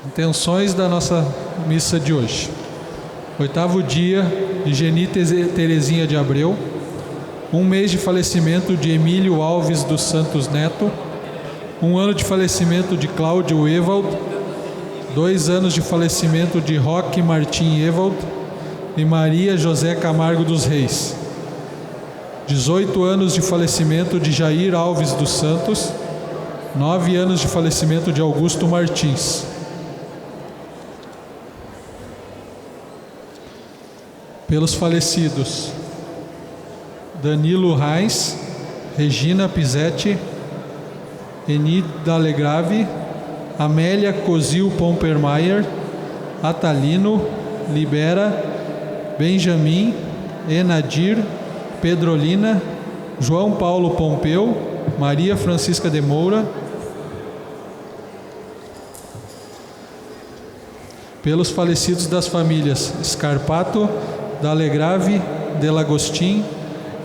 Intenções da nossa missa de hoje. 8º dia de Geni Terezinha de Abreu. 1 mês de falecimento de Emílio Alves dos Santos Neto. 1 ano de falecimento de Cláudio Ewald. 2 anos de falecimento de Roque Martim Ewald e Maria José Camargo dos Reis. 18 anos de falecimento de Jair Alves dos Santos. 9 anos de falecimento de Augusto Martins. Pelos falecidos: Danilo Reis, Regina Pisetti, Eni Dalegrave, Amélia Cozil Pompermayer, Atalino, Libera, Benjamin, Enadir, Pedrolina, João Paulo Pompeu, Maria Francisca de Moura. Pelos falecidos das famílias Scarpato, Dalegrave, Delagostin,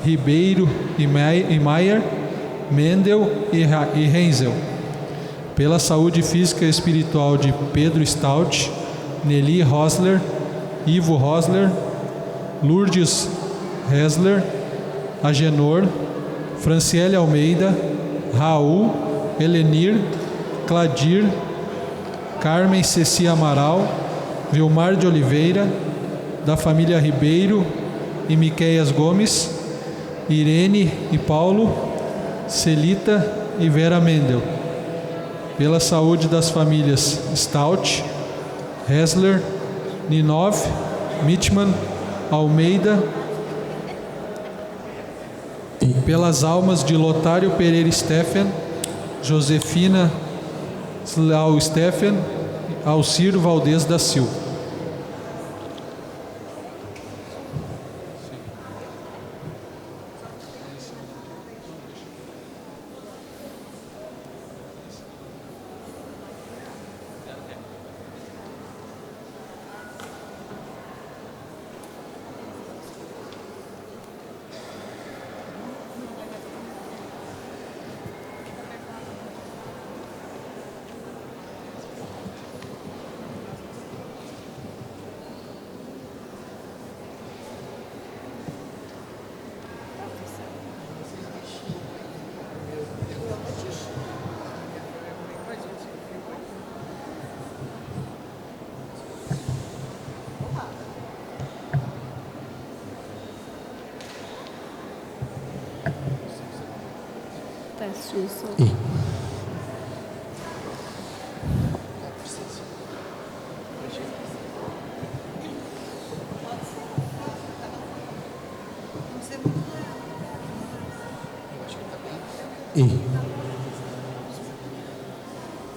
Ribeiro e Maier, Mendel e Renzel. Pela saúde física e espiritual de Pedro Stout, Nelly Rosler, Ivo Rosler, Lourdes Hesler, Agenor, Franciele Almeida, Raul, Helenir, Cladir, Carmen Ceci Amaral, Vilmar de Oliveira, da família Ribeiro e Miqueias Gomes, Irene e Paulo, Celita e Vera Mendel. Pela saúde das famílias Stout, Hesler, Ninov, Mitman, Almeida. Pelas almas de Lotário Pereira Steffen, Josefina Slau Steffen, Alcir Valdez da Silva.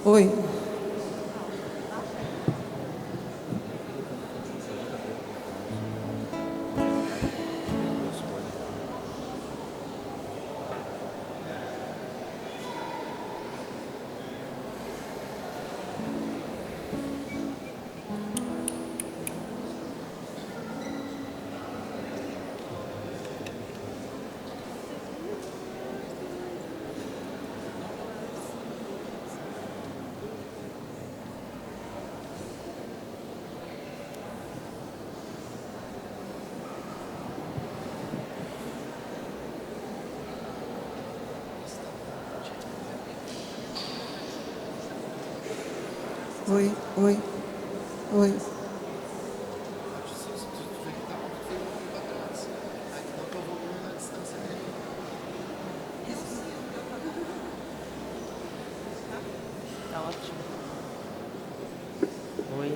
Oi. Oi, oi, oi. Tá ótimo. Oi.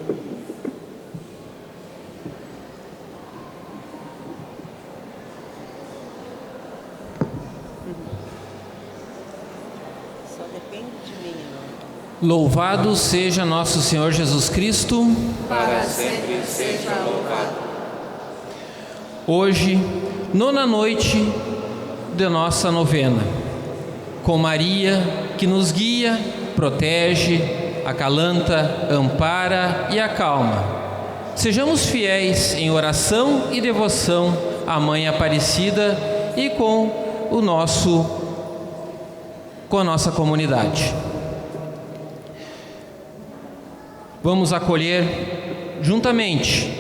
Só depende de mim, não. Louvado seja nosso Senhor Jesus Cristo. Para sempre seja louvado. Hoje, 9ª noite de nossa novena, com Maria que nos guia, protege, acalanta, ampara e acalma. Sejamos fiéis em oração e devoção à Mãe Aparecida e com o nosso com a nossa comunidade. Vamos acolher juntamente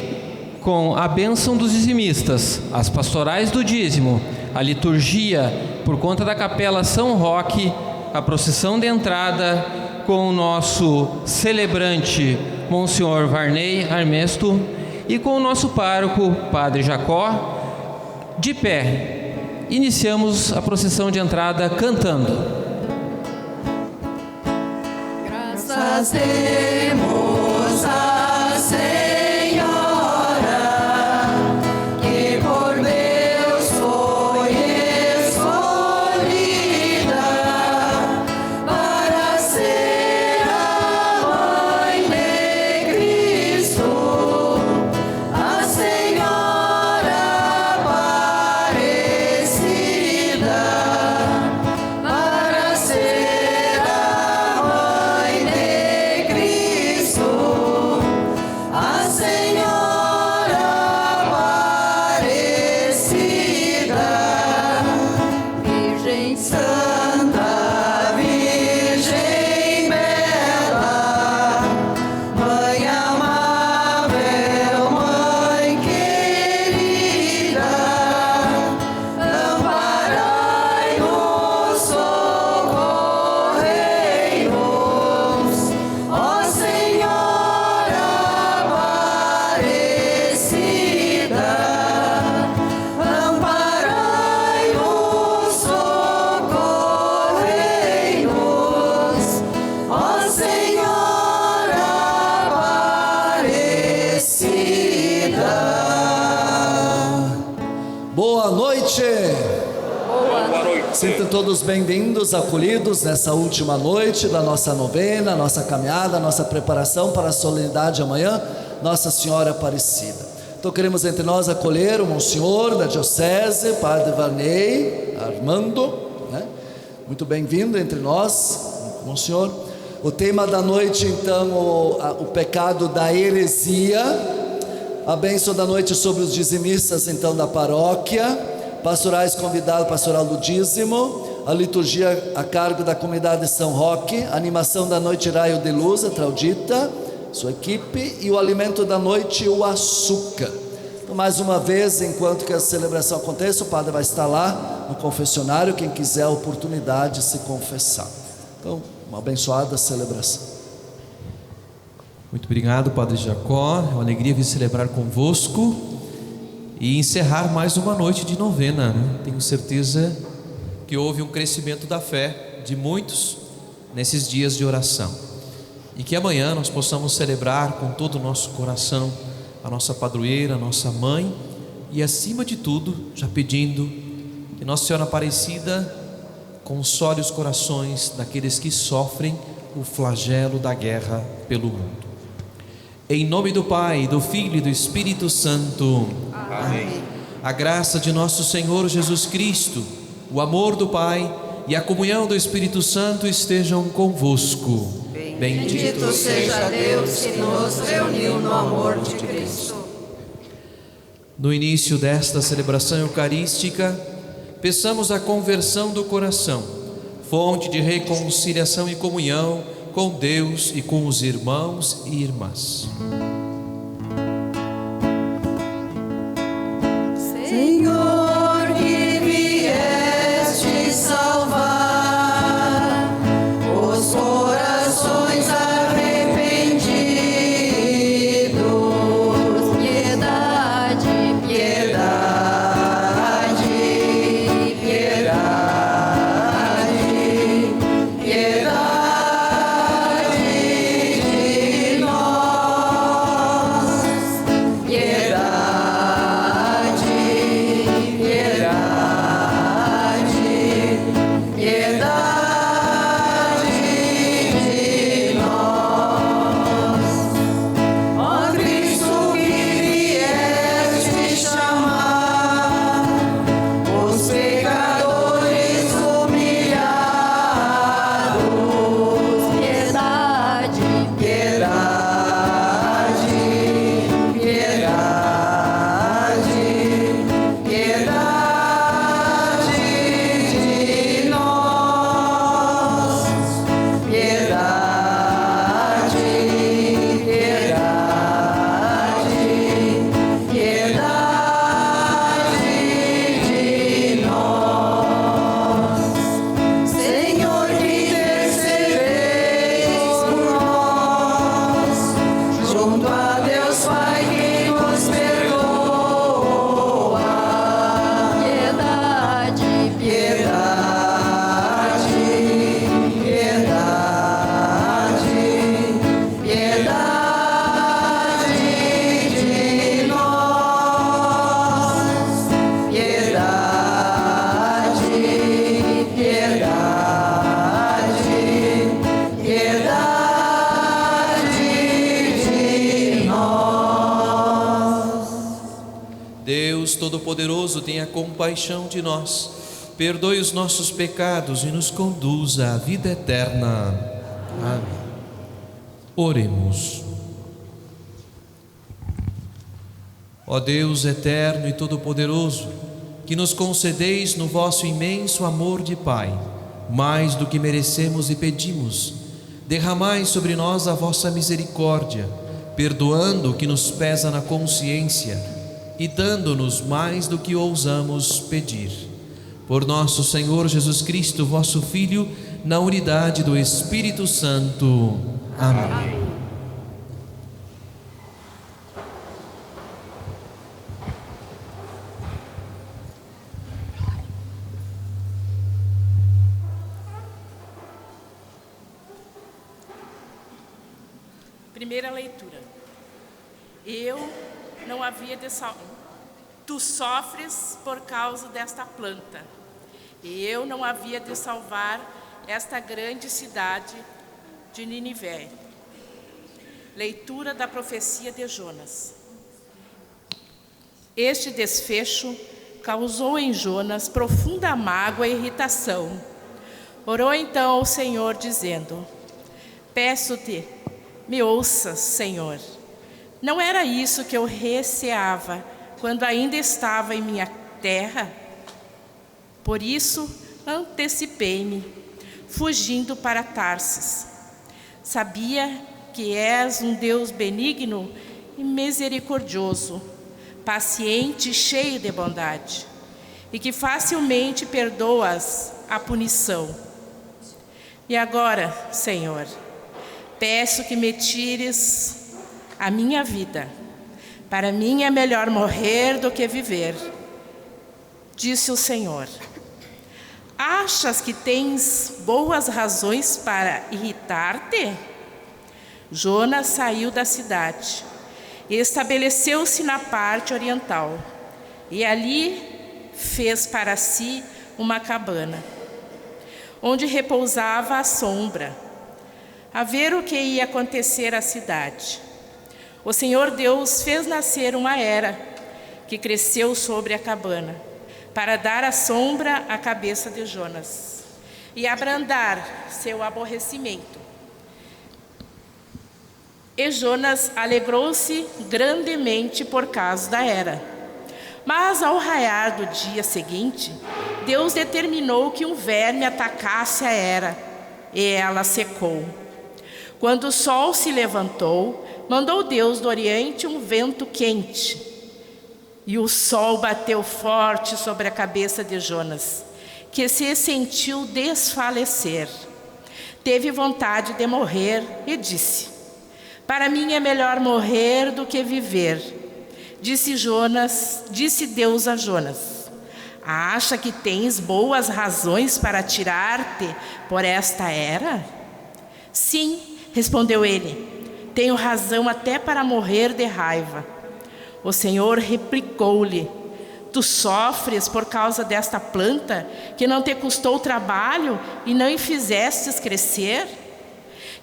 com a bênção dos dizimistas, as pastorais do dízimo, a liturgia por conta da Capela São Roque, a procissão de entrada com o nosso celebrante, Monsenhor Varney Armesto, e com o nosso pároco, Padre Jacó. De pé, iniciamos a procissão de entrada cantando. Graças demos a Senhora, que por Deus foi escolhida para ser a mãe de Cristo, a Senhora Aparecida, para ser a mãe de Cristo, a Senhora Aparecida, Virgem Santa, Virgem Bela, Mãe amável, Mãe querida, amparai-nos, socorrei-nos, ó Senhora Aparecida, amparai-nos, socorrei-nos, ó Senhora Aparecida. Boa noite! Sintam todos bem-vindos, acolhidos nessa última noite da nossa novena, nossa caminhada, nossa preparação para a solenidade amanhã, Nossa Senhora Aparecida. Então queremos entre nós acolher o Monsenhor da Diocese, Padre Varney Armando, né? Muito bem-vindo entre nós, Monsenhor. O tema da noite então, o pecado da heresia. A bênção da noite sobre os dizimistas então da paróquia, pastorais convidados, pastoral do dízimo, a liturgia a cargo da comunidade de São Roque, a animação da noite Raio de Luz, a Traudita, sua equipe, e o alimento da noite, o açúcar. Então, mais uma vez, enquanto que a celebração aconteça, o padre vai estar lá no confessionário, quem quiser a oportunidade de se confessar. Então, uma abençoada celebração. Muito obrigado, Padre Jacó. É uma alegria vir celebrar convosco e encerrar mais uma noite de novena, né? Tenho certeza que houve um crescimento da fé de muitos nesses dias de oração, e que amanhã nós possamos celebrar com todo o nosso coração a nossa padroeira, a nossa mãe, e acima de tudo, já pedindo que Nossa Senhora Aparecida console os corações daqueles que sofrem o flagelo da guerra pelo mundo. Em nome do Pai, do Filho e do Espírito Santo. Amém. A graça de nosso Senhor Jesus Cristo, o amor do Pai e a comunhão do Espírito Santo estejam convosco. Bendito seja Deus que nos reuniu no amor de Cristo. No início desta celebração eucarística, peçamos a conversão do coração, fonte de reconciliação e comunhão com Deus e com os irmãos e irmãs. Senhor, que vieste salvar os corações arrependidos, piedade, piedade, piedade, piedade de nós. Todo-Poderoso tenha compaixão de nós, perdoe os nossos pecados e nos conduza à vida eterna. Amém. Oremos. Ó Deus eterno e todo-poderoso, que nos concedeis no vosso imenso amor de Pai, mais do que merecemos e pedimos, derramai sobre nós a vossa misericórdia, perdoando o que nos pesa na consciência e dando-nos mais do que ousamos pedir. Por nosso Senhor Jesus Cristo, vosso Filho, na unidade do Espírito Santo. Amém. Primeira leitura. Eu não havia de Tu sofres por causa desta planta. Eu não havia de salvar esta grande cidade de Nínive. Leitura da profecia de Jonas. Este desfecho causou em Jonas profunda mágoa e irritação. Orou então ao Senhor, dizendo: Peço-te, me ouças, Senhor. Não era isso que eu receava quando ainda estava em minha terra? Por isso, antecipei-me, fugindo para Tarsis. Sabia que és um Deus benigno e misericordioso, paciente e cheio de bondade, e que facilmente perdoas a punição. E agora, Senhor, peço que me tires a minha vida. Para mim é melhor morrer do que viver. Disse o Senhor: Achas que tens boas razões para irritar-te? Jonas saiu da cidade e estabeleceu-se na parte oriental, e ali fez para si uma cabana, onde repousava à sombra, a ver o que ia acontecer à cidade. O Senhor Deus fez nascer uma era que cresceu sobre a cabana, para dar a sombra à cabeça de Jonas e abrandar seu aborrecimento. E Jonas alegrou-se grandemente por causa da era. Mas ao raiar do dia seguinte, Deus determinou que um verme atacasse a era, e ela secou. Quando o sol se levantou, mandou Deus do Oriente um vento quente, e o sol bateu forte sobre a cabeça de Jonas, que se sentiu desfalecer. Teve vontade de morrer e disse: Para mim é melhor morrer do que viver. Disse Deus a Jonas: Acha que tens boas razões para tirar-te por esta era? Sim, respondeu ele, tenho razão até para morrer de raiva. O Senhor replicou-lhe: Tu sofres por causa desta planta, que não te custou trabalho e não fizestes crescer?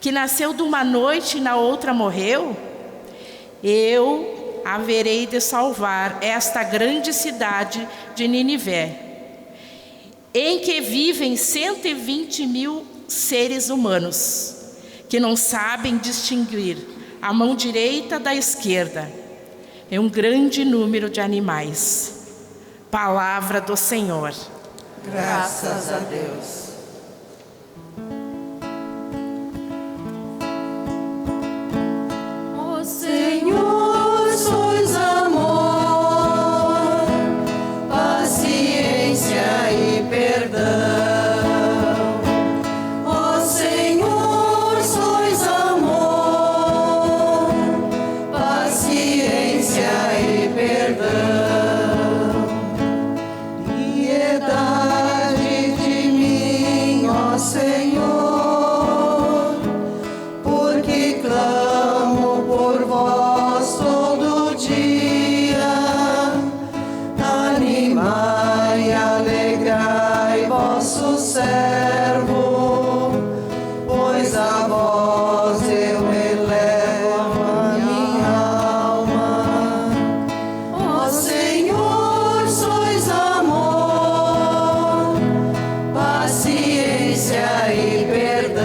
Que nasceu de uma noite e na outra morreu? Eu haverei de salvar esta grande cidade de Nínive, em que vivem 120.000 seres humanos, que não sabem distinguir a mão direita da esquerda. É um grande número de animais. Palavra do Senhor. Graças a Deus. Ó Senhor, sois amor, paciência e perdão. Servo, pois a vós eu elevo a minha alma. Ó Senhor, paciência e perdão.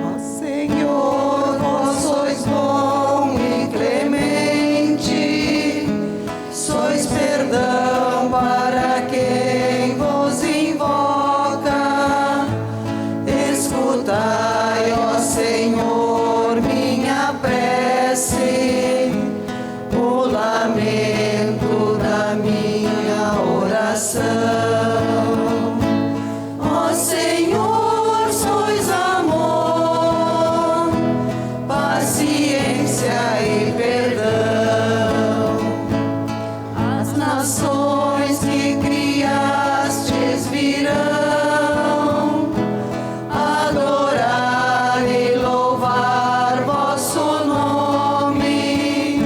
Ó Senhor, vós sois bom e clemente, sois perdão para quem vos invoca. Escutai, ó Senhor, minha prece, o lamento da minha oração. Ó Senhor, sois amor, paciência e perdão. As nações que criastes virão adorar e louvar vosso nome.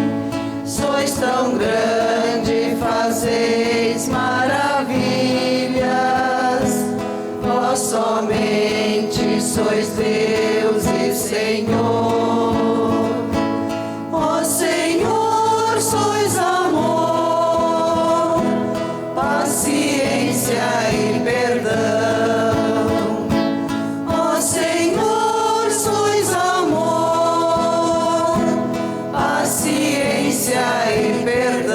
Sois tão grande, fazeis maravilhas. Vós somente sois Deus e Senhor. Ó Senhor, sois amor, paciência e perdão. Ó Senhor, sois amor, paciência e perdão.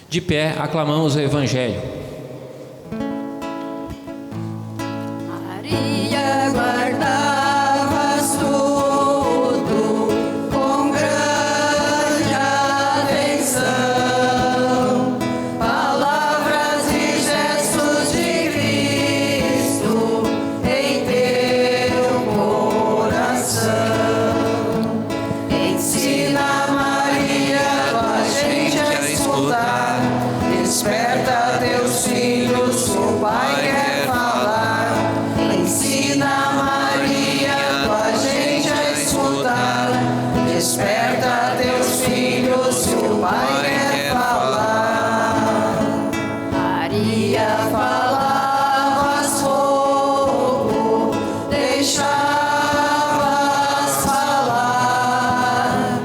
De pé, aclamamos o Evangelho. Maria, guardavas tudo com grande atenção, palavras e gestos de Cristo em teu coração. Ensina, Maria, a gente a escutar. Desperta teus filhos, o Pai quer falar. Ensina, Maria, tua gente a escutar. Desperta teus filhos, o Pai quer falar. Maria, falavas fogo, deixavas falar.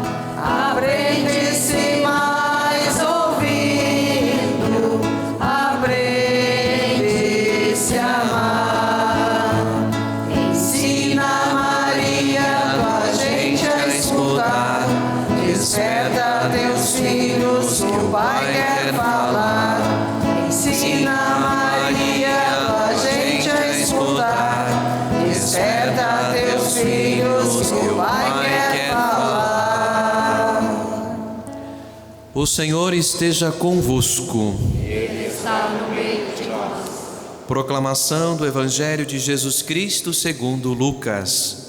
Aprende-se mais ouvindo, aprende-se a amar. Ensina, Maria, tua gente a escutar. Desperta teus filhos, o Pai quer falar. Ensina, Maria, tua gente a escutar. Desperta teus filhos, o Pai quer falar. O Senhor esteja convosco. Ele está no meio de nós. Proclamação do Evangelho de Jesus Cristo segundo Lucas.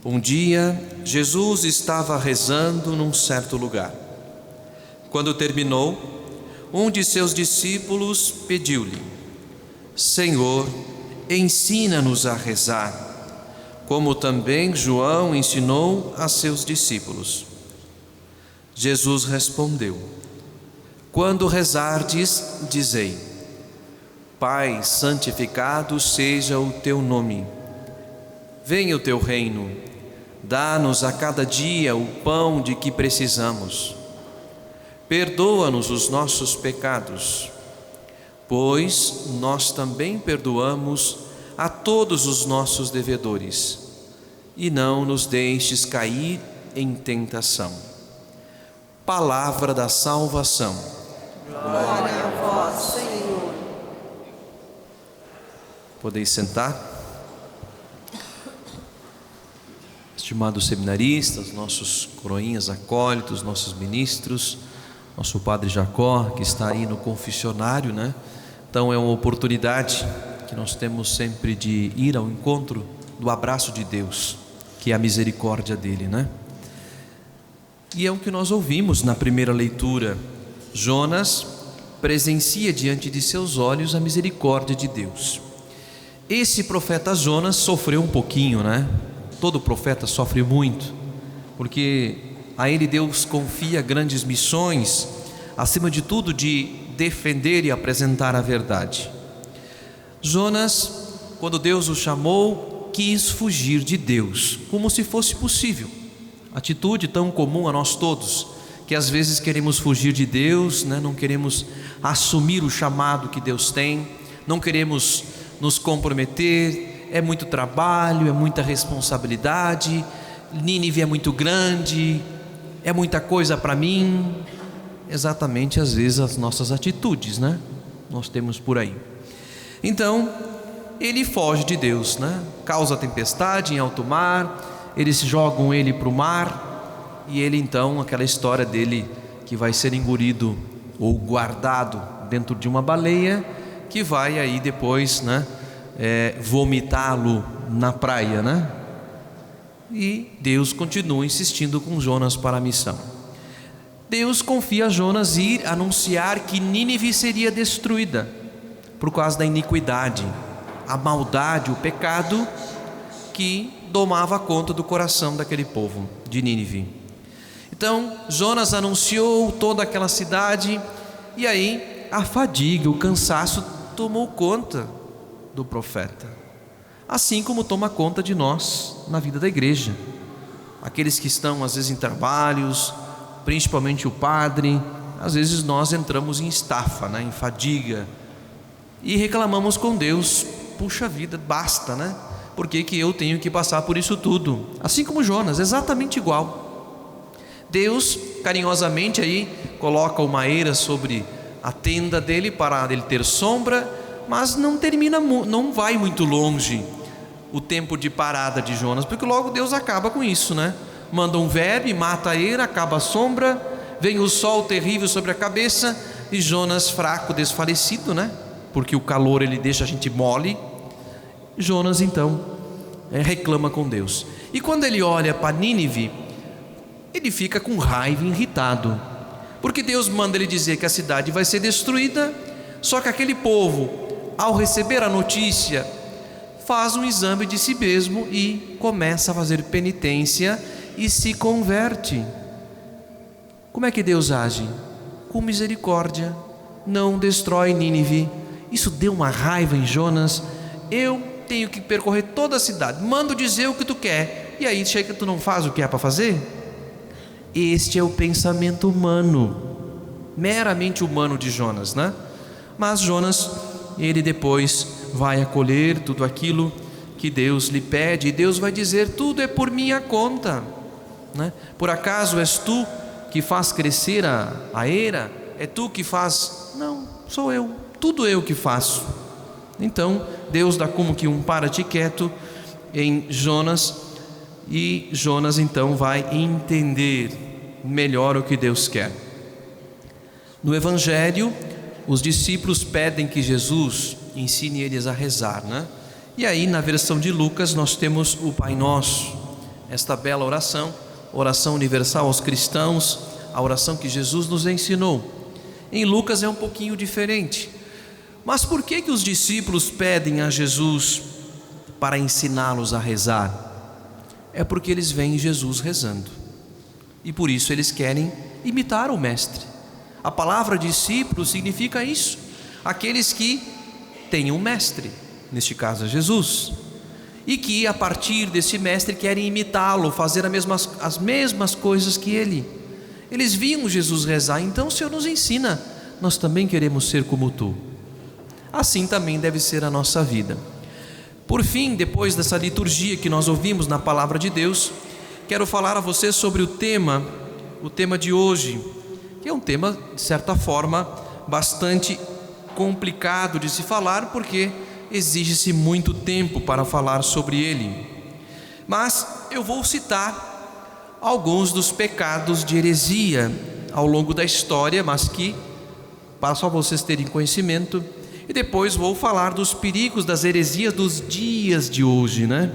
Um dia, Jesus estava rezando num certo lugar. Quando terminou, um de seus discípulos pediu-lhe: Senhor, ensina-nos a rezar, como também João ensinou a seus discípulos. Jesus respondeu: Quando rezardes, dizei: Pai, santificado seja o teu nome. Venha o teu reino. Dá-nos a cada dia o pão de que precisamos. Perdoa-nos os nossos pecados, pois nós também perdoamos a todos os nossos devedores. E não nos deixes cair em tentação. Palavra da salvação. Glória a vós, Senhor. Podeis sentar. Estimados seminaristas, nossos coroinhas acólitos, nossos ministros, nosso Padre Jacó, que está aí no confessionário, né? Então é uma oportunidade que nós temos sempre de ir ao encontro do abraço de Deus, que é a misericórdia dele, né? E é o que nós ouvimos na primeira leitura. Jonas presencia diante de seus olhos a misericórdia de Deus. Esse profeta Jonas sofreu um pouquinho, né? Todo profeta sofre muito, porque a ele Deus confia grandes missões, acima de tudo de defender e apresentar a verdade. Jonas, quando Deus o chamou, quis fugir de Deus, como se fosse possível. Atitude tão comum a nós todos, que às vezes queremos fugir de Deus, né? Não queremos assumir o chamado que Deus tem, não queremos nos comprometer, é muito trabalho, é muita responsabilidade, Nínive é muito grande, é muita coisa para mim. Exatamente, às vezes, as nossas atitudes, né? Nós temos por aí. Então, ele foge de Deus, né? Causa tempestade em alto mar, eles jogam ele para o mar, e ele então, aquela história dele que vai ser engolido ou guardado dentro de uma baleia, que vai aí depois, né, vomitá-lo na praia, né? E Deus continua insistindo com Jonas para a missão. Deus confia a Jonas ir anunciar que Nínive seria destruída por causa da iniquidade, a maldade, o pecado que tomava conta do coração daquele povo de Nínive. Então Jonas anunciou toda aquela cidade, e aí a fadiga, o cansaço tomou conta do profeta, assim como toma conta de nós na vida da igreja. Aqueles que estão às vezes em trabalhos, principalmente o padre, às vezes nós entramos em estafa, né, em fadiga, e reclamamos com Deus: puxa vida, basta, né? Por que eu tenho que passar por isso tudo? Assim como Jonas, exatamente igual. Deus carinhosamente aí coloca uma eira sobre a tenda dele para ele ter sombra, mas não vai muito longe o tempo de parada de Jonas, porque logo Deus acaba com isso, né? Manda um verme, mata a eira, acaba a sombra, vem o sol terrível sobre a cabeça, e Jonas fraco, desfalecido, né? Porque o calor ele deixa a gente mole. Jonas então reclama com Deus, e quando ele olha para Nínive, ele fica com raiva, irritado, porque Deus manda ele dizer que a cidade vai ser destruída. Só que aquele povo, ao receber a notícia, faz um exame de si mesmo e começa a fazer penitência e se converte. Como é que Deus age? Com misericórdia, não destrói Nínive. Isso deu uma raiva em Jonas. Eu tenho que percorrer toda a cidade, mando dizer o que tu quer, e aí chega que tu não faz o que é para fazer? Este é o pensamento humano, meramente humano de Jonas, né? Mas Jonas, ele depois vai acolher tudo aquilo que Deus lhe pede, e Deus vai dizer: tudo é por minha conta, né? Por acaso és tu que faz crescer a eira? É tu que faz? Não, sou eu, tudo eu que faço. Então Deus dá como que um para-te quieto em Jonas, e Jonas então vai entender melhor o que Deus quer. No Evangelho, os discípulos pedem que Jesus ensine eles a rezar, né? E aí na versão de Lucas nós temos o Pai Nosso, esta bela oração, oração universal aos cristãos, a oração que Jesus nos ensinou. Em Lucas é um pouquinho diferente. Mas por que os discípulos pedem a Jesus para ensiná-los a rezar? É porque eles veem Jesus rezando, e por isso eles querem imitar o Mestre. A palavra discípulo significa isso: aqueles que têm um Mestre, neste caso é Jesus, e que a partir desse Mestre querem imitá-lo, fazer as mesmas coisas que Ele. Eles viam Jesus rezar, então o Senhor nos ensina, nós também queremos ser como Tu. Assim também deve ser a nossa vida. Por fim, depois dessa liturgia que nós ouvimos na palavra de Deus, quero falar a você sobre o tema de hoje, que é um tema, de certa forma, bastante complicado de se falar, porque exige-se muito tempo para falar sobre ele. Mas eu vou citar alguns dos pecados de heresia ao longo da história, mas que, para só vocês terem conhecimento, e depois vou falar dos perigos das heresias dos dias de hoje, né?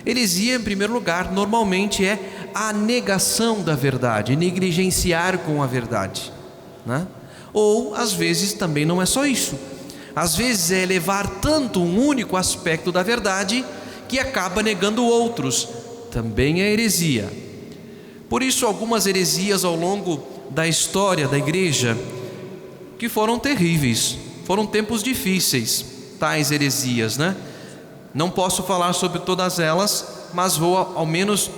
Heresia, em primeiro lugar, normalmente é a negação da verdade, negligenciar com a verdade, né? Ou às vezes também não é só isso. Às vezes é elevar tanto um único aspecto da verdade que acaba negando outros. Também é heresia. Por isso, algumas heresias ao longo da história da igreja que foram terríveis, foram tempos difíceis, tais heresias, né? Não posso falar sobre todas elas, mas vou ao menos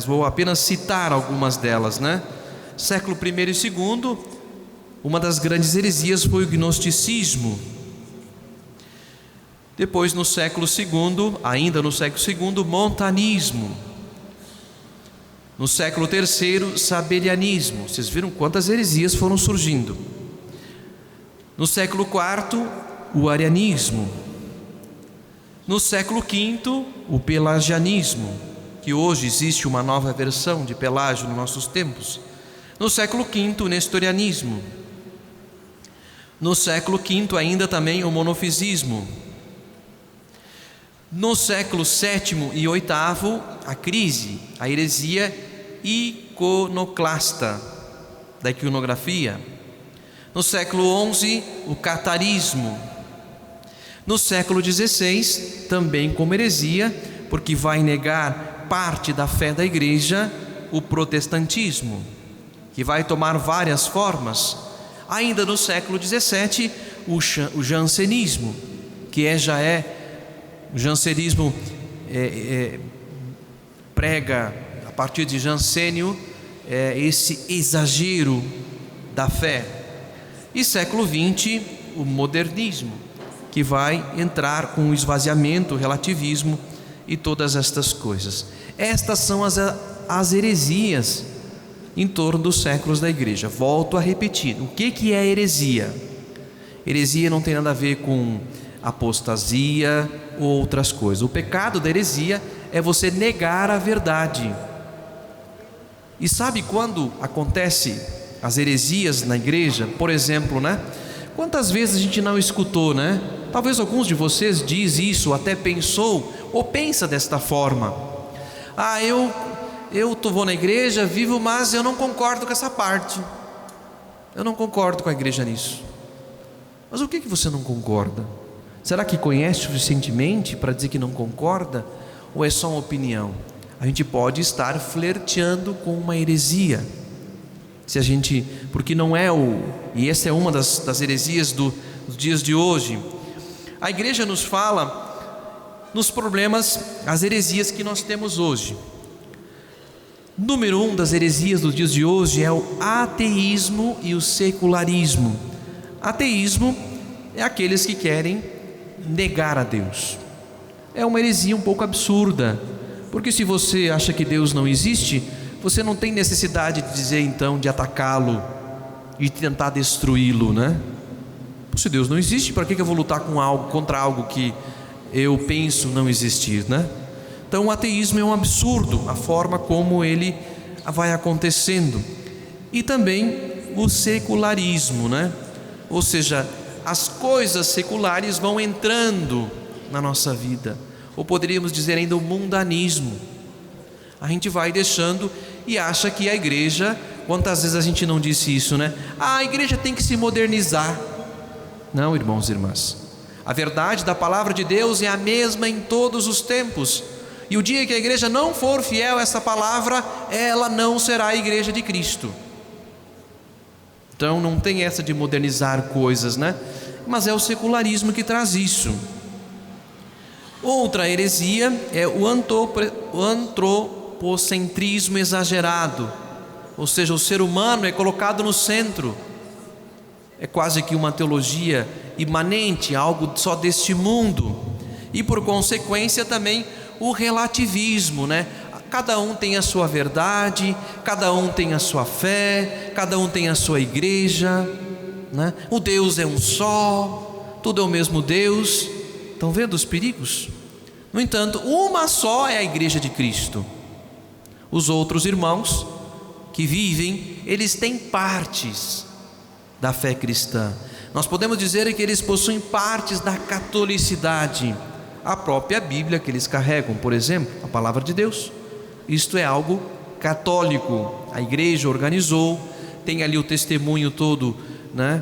vou apenas citar algumas delas, né? Século I e II, uma das grandes heresias foi o gnosticismo. Depois, no século II, ainda no século II, montanismo. No século III, sabelianismo. Vocês viram quantas heresias foram surgindo. No século IV, o arianismo. No século V, o pelagianismo, que hoje existe uma nova versão de Pelágio nos nossos tempos. No século V, o nestorianismo. No século V, ainda também o monofisismo. No século VII e VIII, a crise, a heresia iconoclasta da iconografia. No século XI, o catarismo. No século XVI, também como heresia, porque vai negar parte da fé da igreja, o protestantismo, que vai tomar várias formas. Ainda no século XVII, o jansenismo, que já é o jansenismo prega, a partir de Jansênio, esse exagero da fé. E século XX, o modernismo, que vai entrar com o esvaziamento, o relativismo e todas estas coisas. Estas são as heresias em torno dos séculos da igreja. Volto a repetir, o que é heresia? Heresia não tem nada a ver com apostasia ou outras coisas. O pecado da heresia é você negar a verdade. E sabe quando acontece as heresias na igreja? Por exemplo, né? Quantas vezes a gente não escutou, né? Talvez alguns de vocês diz isso, até pensou ou pensa desta forma: eu vou na igreja, vivo, mas eu não concordo com essa parte. Eu não concordo com a igreja nisso. Mas o que você não concorda? Será que conhece suficientemente para dizer que não concorda? Ou é só uma opinião? A gente pode estar flerteando com uma heresia. Porque não é e essa é uma das heresias dos dias de hoje. A igreja nos fala nos problemas, as heresias que nós temos hoje. Número 1 das heresias dos dias de hoje é o ateísmo e o secularismo. Ateísmo é aqueles que querem negar a Deus. É uma heresia um pouco absurda, porque se você acha que Deus não existe, você não tem necessidade de dizer então de atacá-lo e tentar destruí-lo, né? Se Deus não existe, para que eu vou lutar contra algo que eu penso não existir, né? Então o ateísmo é um absurdo, a forma como ele vai acontecendo. E também o secularismo, né? Ou seja, as coisas seculares vão entrando na nossa vida, ou poderíamos dizer ainda o mundanismo. A gente vai deixando e acha que a igreja, quantas vezes a gente não disse isso, né? A igreja tem que se modernizar. Não, irmãos e irmãs, a verdade da palavra de Deus é a mesma em todos os tempos, e o dia que a igreja não for fiel a essa palavra, ela não será a igreja de Cristo. Então não tem essa de modernizar coisas, né? Mas é o secularismo que traz isso. Outra heresia é o antropocentrismo exagerado, ou seja, o ser humano é colocado no centro. É quase que uma teologia imanente, algo só deste mundo. E por consequência também o relativismo, né? Cada um tem a sua verdade, cada um tem a sua fé, cada um tem a sua igreja, né? O Deus é um só, tudo é o mesmo Deus. Estão vendo os perigos? No entanto, uma só é a igreja de Cristo. Os outros irmãos que vivem, eles têm partes da fé cristã. Nós podemos dizer que eles possuem partes da catolicidade, a própria Bíblia que eles carregam, por exemplo, a palavra de Deus. Isto é algo católico. A igreja organizou, tem ali o testemunho todo, né,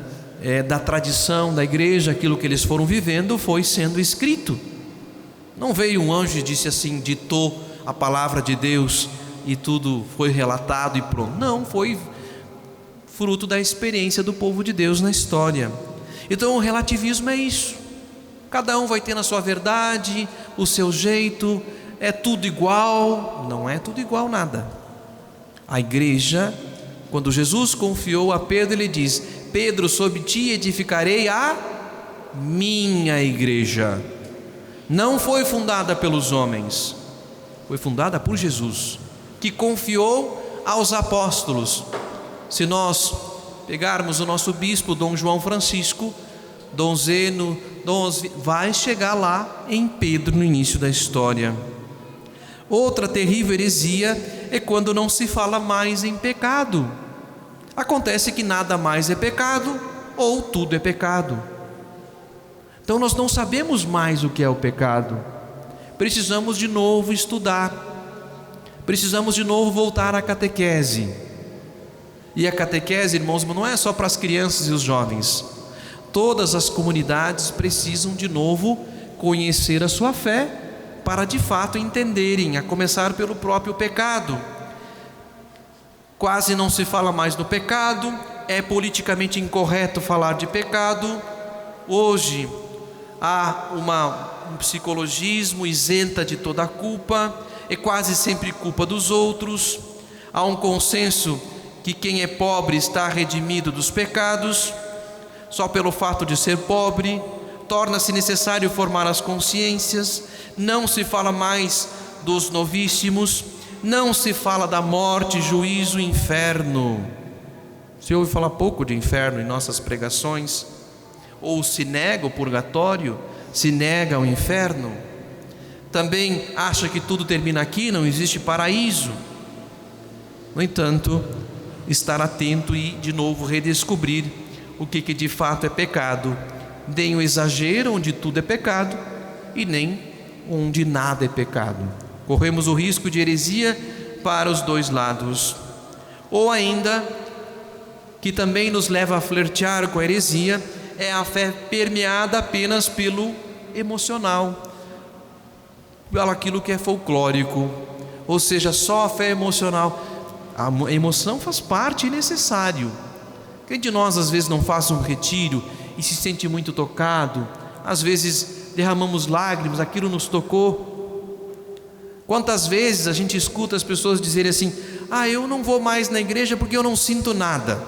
da tradição da igreja, aquilo que eles foram vivendo foi sendo escrito. Não veio um anjo e disse assim, ditou a palavra de Deus e tudo foi relatado e pronto. Não, foi fruto da experiência do povo de Deus na história. Então o relativismo é isso. Cada um vai ter na sua verdade, o seu jeito, é tudo igual. Não é tudo igual nada. A igreja, quando Jesus confiou a Pedro, ele diz: Pedro, sobre ti edificarei a minha igreja. Não foi fundada pelos homens, foi fundada por Jesus, que confiou aos apóstolos. Se nós pegarmos o nosso bispo, Dom João Francisco, Dom Zeno, vai chegar lá em Pedro no início da história. Outra terrível heresia é quando não se fala mais em pecado. Acontece que nada mais é pecado ou tudo é pecado. Então nós não sabemos mais o que é o pecado. Precisamos de novo estudar. Precisamos de novo voltar à catequese. E a catequese, irmãos, não é só para as crianças e os jovens. Todas as comunidades precisam de novo conhecer a sua fé para de fato entenderem, a começar pelo próprio pecado. Quase não se fala mais do pecado, é politicamente incorreto falar de pecado. Hoje há um psicologismo isenta de toda a culpa, é quase sempre culpa dos outros. Há um consenso que quem é pobre está redimido dos pecados. Só pelo fato de ser pobre, torna-se necessário formar as consciências. Não se fala mais dos novíssimos, não se fala da morte, juízo, inferno. Se ouve falar pouco de inferno em nossas pregações, ou se nega o purgatório, se nega o inferno. Também acha que tudo termina aqui, não existe paraíso. No entanto, estar atento e de novo redescobrir o que de fato é pecado, nem o exagero onde tudo é pecado e nem onde nada é pecado. Corremos o risco de heresia para os dois lados. Ou ainda, que também nos leva a flertear com a heresia, é a fé permeada apenas pelo emocional, pelo aquilo que é folclórico, ou seja, só a fé emocional. A emoção faz parte e necessário. Quem de nós às vezes não faz um retiro e se sente muito tocado? Às vezes derramamos lágrimas, aquilo nos tocou. Quantas vezes a gente escuta as pessoas dizerem assim: eu não vou mais na igreja porque eu não sinto nada.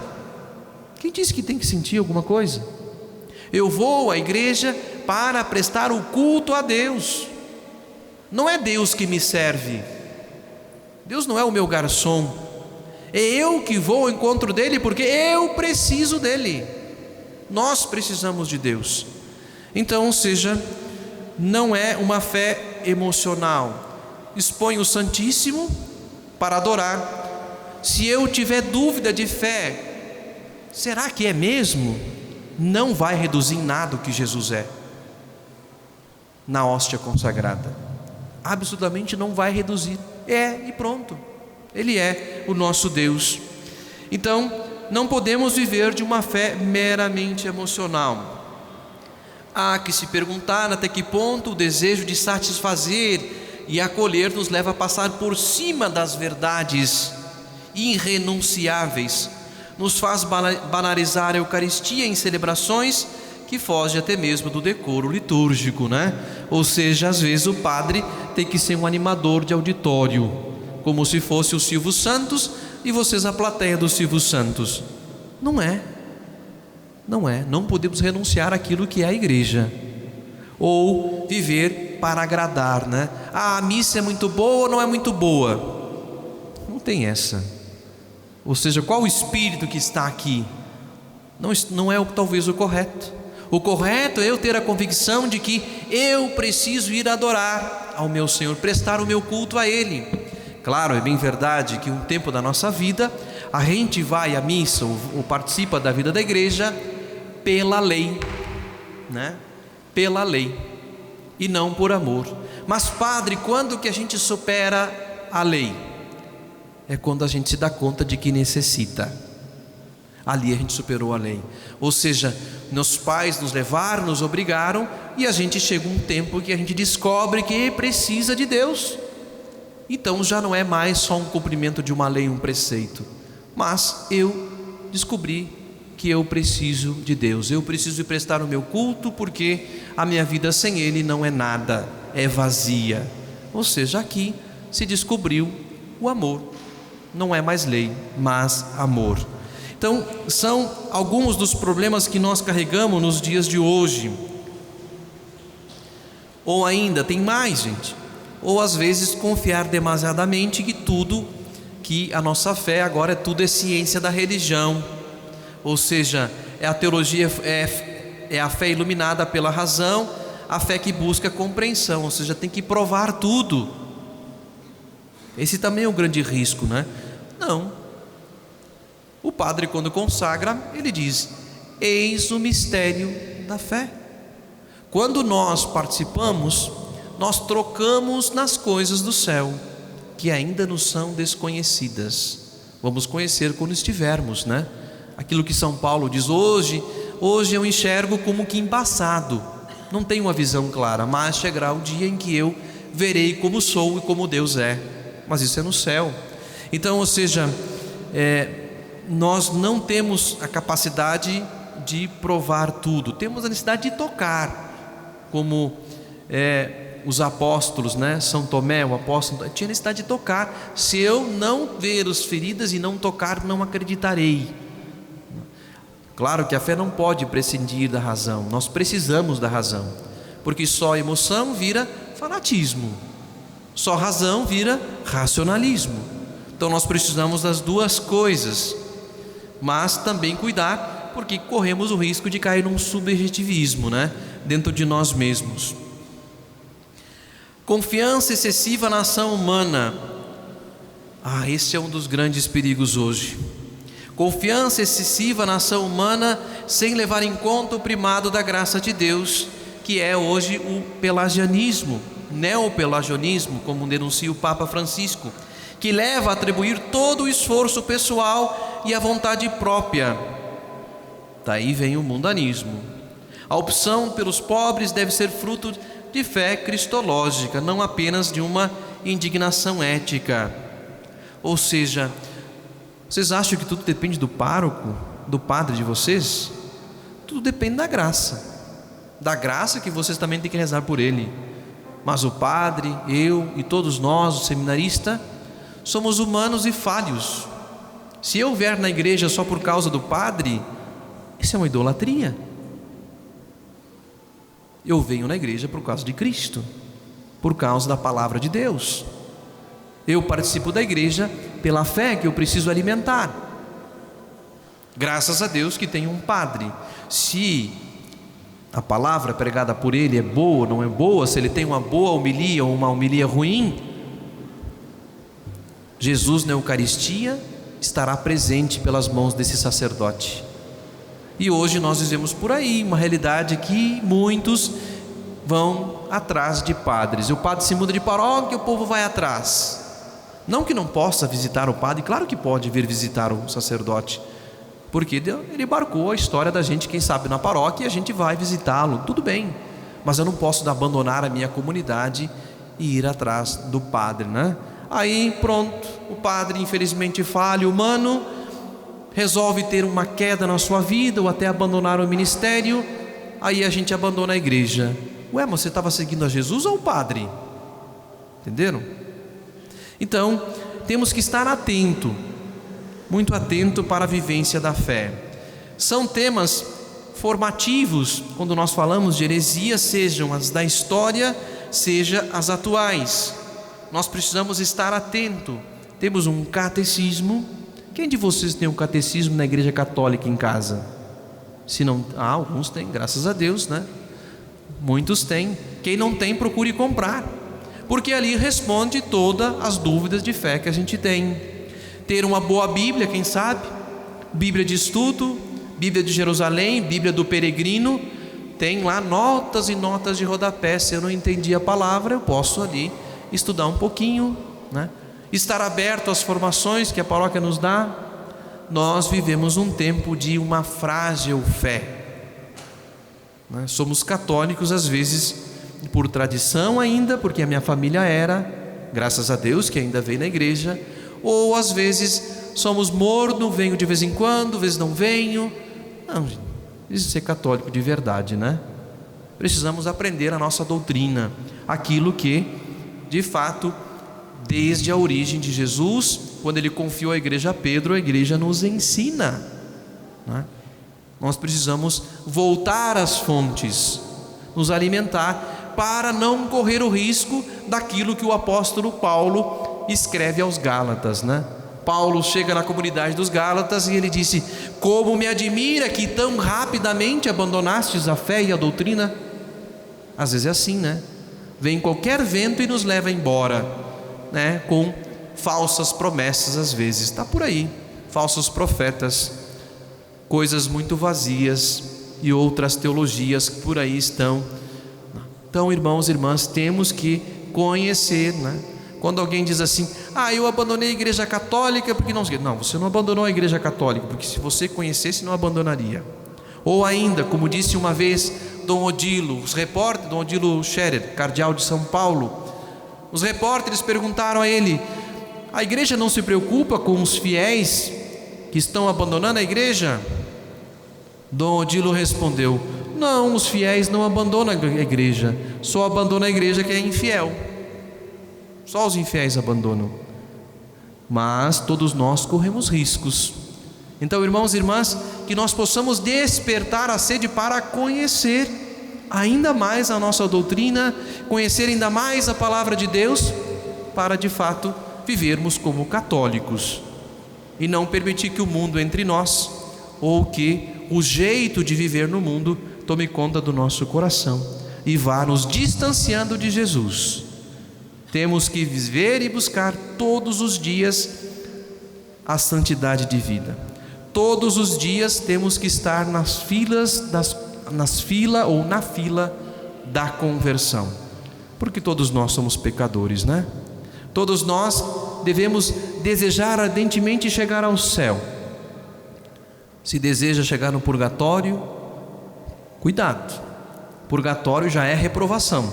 Quem disse que tem que sentir alguma coisa? Eu vou à igreja para prestar o culto a Deus. Não é Deus que me serve. Deus não é o meu garçom. É eu que vou ao encontro dele porque eu preciso dele. Nós precisamos de Deus. Então, ou seja, não é uma fé emocional. Expõe o Santíssimo para adorar. Se eu tiver dúvida de fé, será que é mesmo? Não vai reduzir em nada o que Jesus é na hóstia consagrada. Absolutamente não vai reduzir. É e pronto. Ele é o nosso Deus. Então, não podemos viver de uma fé meramente emocional. Há que se perguntar até que ponto o desejo de satisfazer e acolher nos leva a passar por cima das verdades irrenunciáveis, nos faz banalizar a Eucaristia em celebrações que fogem até mesmo do decoro litúrgico, né? Ou seja, às vezes o padre tem que ser um animador de auditório, como se fosse o Silvio Santos e vocês a plateia do Silvio Santos. Não é. Não podemos renunciar àquilo que é a igreja, ou viver para agradar, né? A missa é muito boa ou não é muito boa? Não tem essa. Ou seja, qual o espírito que está aqui? Não é talvez o correto. O correto é eu ter a convicção de que eu preciso ir adorar ao meu Senhor, prestar o meu culto a Ele. Claro, é bem verdade que um tempo da nossa vida a gente vai à missa ou participa da vida da igreja pela lei, né? Pela lei e não por amor. Mas padre, quando que a gente supera a lei? É quando a gente se dá conta de que necessita. Ali a gente superou a lei. Ou seja, nossos pais nos levaram, nos obrigaram, e a gente chega um tempo que a gente descobre que precisa de Deus. Então já não é mais só um cumprimento de uma lei, um preceito, mas eu descobri que eu preciso de Deus. Eu preciso prestar o meu culto, porque a minha vida sem Ele não é nada, é vazia. Ou seja, aqui se descobriu o amor. Não é mais lei, mas amor. Então, são alguns dos problemas que nós carregamos nos dias de hoje. Ou ainda, tem mais, gente. Ou às vezes confiar demasiadamente que a nossa fé agora tudo é ciência da religião. Ou seja, é a teologia, é a fé iluminada pela razão, a fé que busca compreensão, ou seja, tem que provar tudo. Esse também é um grande risco, né? Não. O padre, quando consagra, ele diz: eis o mistério da fé. Quando nós participamos, nós trocamos nas coisas do céu, que ainda nos são desconhecidas. Vamos conhecer quando estivermos, né? Aquilo que São Paulo diz: hoje eu enxergo como que embaçado, não tenho uma visão clara, mas chegará o dia em que eu verei como sou e como Deus é. Mas isso é no céu. Então, ou seja, nós não temos a capacidade de provar tudo, temos a necessidade de tocar, como os apóstolos, né? São Tomé, o apóstolo, tinha necessidade de tocar. Se eu não ver as feridas e não tocar, não acreditarei. Claro que a fé não pode prescindir da razão, nós precisamos da razão, porque só emoção vira fanatismo, só razão vira racionalismo. Então nós precisamos das duas coisas, mas também cuidar, porque corremos o risco de cair num subjetivismo, né? Dentro de nós mesmos. Confiança excessiva na ação humana. Esse é um dos grandes perigos hoje. Confiança excessiva na ação humana, sem levar em conta o primado da graça de Deus, que é hoje o pelagianismo, neopelagianismo, como denuncia o Papa Francisco, que leva a atribuir todo o esforço pessoal e a vontade própria. Daí vem o mundanismo. A opção pelos pobres deve ser fruto de fé cristológica, não apenas de uma indignação ética. Ou seja, vocês acham que tudo depende do pároco, do padre de vocês? Tudo depende da graça que vocês também têm que rezar por ele. Mas o padre, eu e todos nós, o seminarista, somos humanos e falhos. Se eu vier na igreja só por causa do padre, isso é uma idolatria. Eu venho na igreja por causa de Cristo, por causa da palavra de Deus. Eu participo da igreja pela fé que eu preciso alimentar. Graças a Deus que tem um padre. Se a palavra pregada por ele é boa ou não é boa, se ele tem uma boa homilia ou uma homilia ruim, Jesus na Eucaristia estará presente pelas mãos desse sacerdote. E hoje nós vivemos por aí uma realidade que muitos vão atrás de padres. E o padre se muda de paróquia, o povo vai atrás. Não que não possa visitar o padre, claro que pode vir visitar o sacerdote, porque ele marcou a história da gente, quem sabe na paróquia, e a gente vai visitá-lo, tudo bem. Mas eu não posso abandonar a minha comunidade e ir atrás do padre, né? Aí pronto, o padre infelizmente falho, humano, resolve ter uma queda na sua vida ou até abandonar o ministério. Aí a gente abandona a igreja. Mas você estava seguindo a Jesus ou o padre? Entenderam? Então temos que estar atento, muito atento para a vivência da fé. São temas formativos quando nós falamos de heresias, sejam as da história, seja as atuais. Nós precisamos estar atento. Temos um catecismo. Quem de vocês tem um catecismo na igreja católica em casa? Se não, alguns têm, graças a Deus, né? Muitos têm. Quem não tem, procure comprar, porque ali responde todas as dúvidas de fé que a gente tem. Ter uma boa Bíblia, quem sabe? Bíblia de estudo, Bíblia de Jerusalém, Bíblia do peregrino. Tem lá notas e notas de rodapé. Se eu não entendi a palavra, eu posso ali estudar um pouquinho, né? Estar aberto às formações que a paróquia nos dá. nós vivemos um tempo de uma frágil fé. Somos católicos às vezes por tradição ainda, porque a minha família era, graças a Deus que ainda veio na igreja, ou às vezes somos morno, venho de vez em quando, às vezes não venho. Não, gente, isso é ser católico de verdade, né? Precisamos aprender a nossa doutrina, aquilo que, de fato, desde a origem de Jesus, quando ele confiou a igreja a Pedro, a igreja nos ensina, né? Nós precisamos voltar às fontes, nos alimentar, para não correr o risco daquilo que o apóstolo Paulo escreve aos Gálatas, né? Paulo chega na comunidade dos Gálatas e ele disse: como me admira que tão rapidamente abandonastes a fé e a doutrina. Às vezes é assim, né? Vem qualquer vento e nos leva embora, né? Com falsas promessas, às vezes está por aí, falsos profetas, coisas muito vazias e outras teologias que por aí estão. Então, irmãos e irmãs, temos que conhecer, né? Quando alguém diz assim: eu abandonei a igreja católica porque não... Não, você não abandonou a igreja católica, porque se você conhecesse, não abandonaria. Ou ainda, como disse uma vez Dom Odilo, Dom Odilo Scherer, cardeal de São Paulo, os repórteres perguntaram a ele: a igreja não se preocupa com os fiéis que estão abandonando a igreja? Dom Odilo respondeu: não, os fiéis não abandonam a igreja, só abandona a igreja quem é infiel. Só os infiéis abandonam. Mas todos nós corremos riscos. Então, irmãos e irmãs, que nós possamos despertar a sede para conhecer ainda mais a nossa doutrina, conhecer ainda mais a palavra de Deus, para de fato vivermos como católicos e não permitir que o mundo entre nós, ou que o jeito de viver no mundo tome conta do nosso coração e vá nos distanciando de Jesus. Temos que viver e buscar todos os dias a santidade de vida. Todos os dias temos que estar na fila da conversão, porque todos nós somos pecadores, né? Todos nós devemos desejar ardentemente chegar ao céu. Se deseja chegar no purgatório, cuidado, purgatório já é reprovação,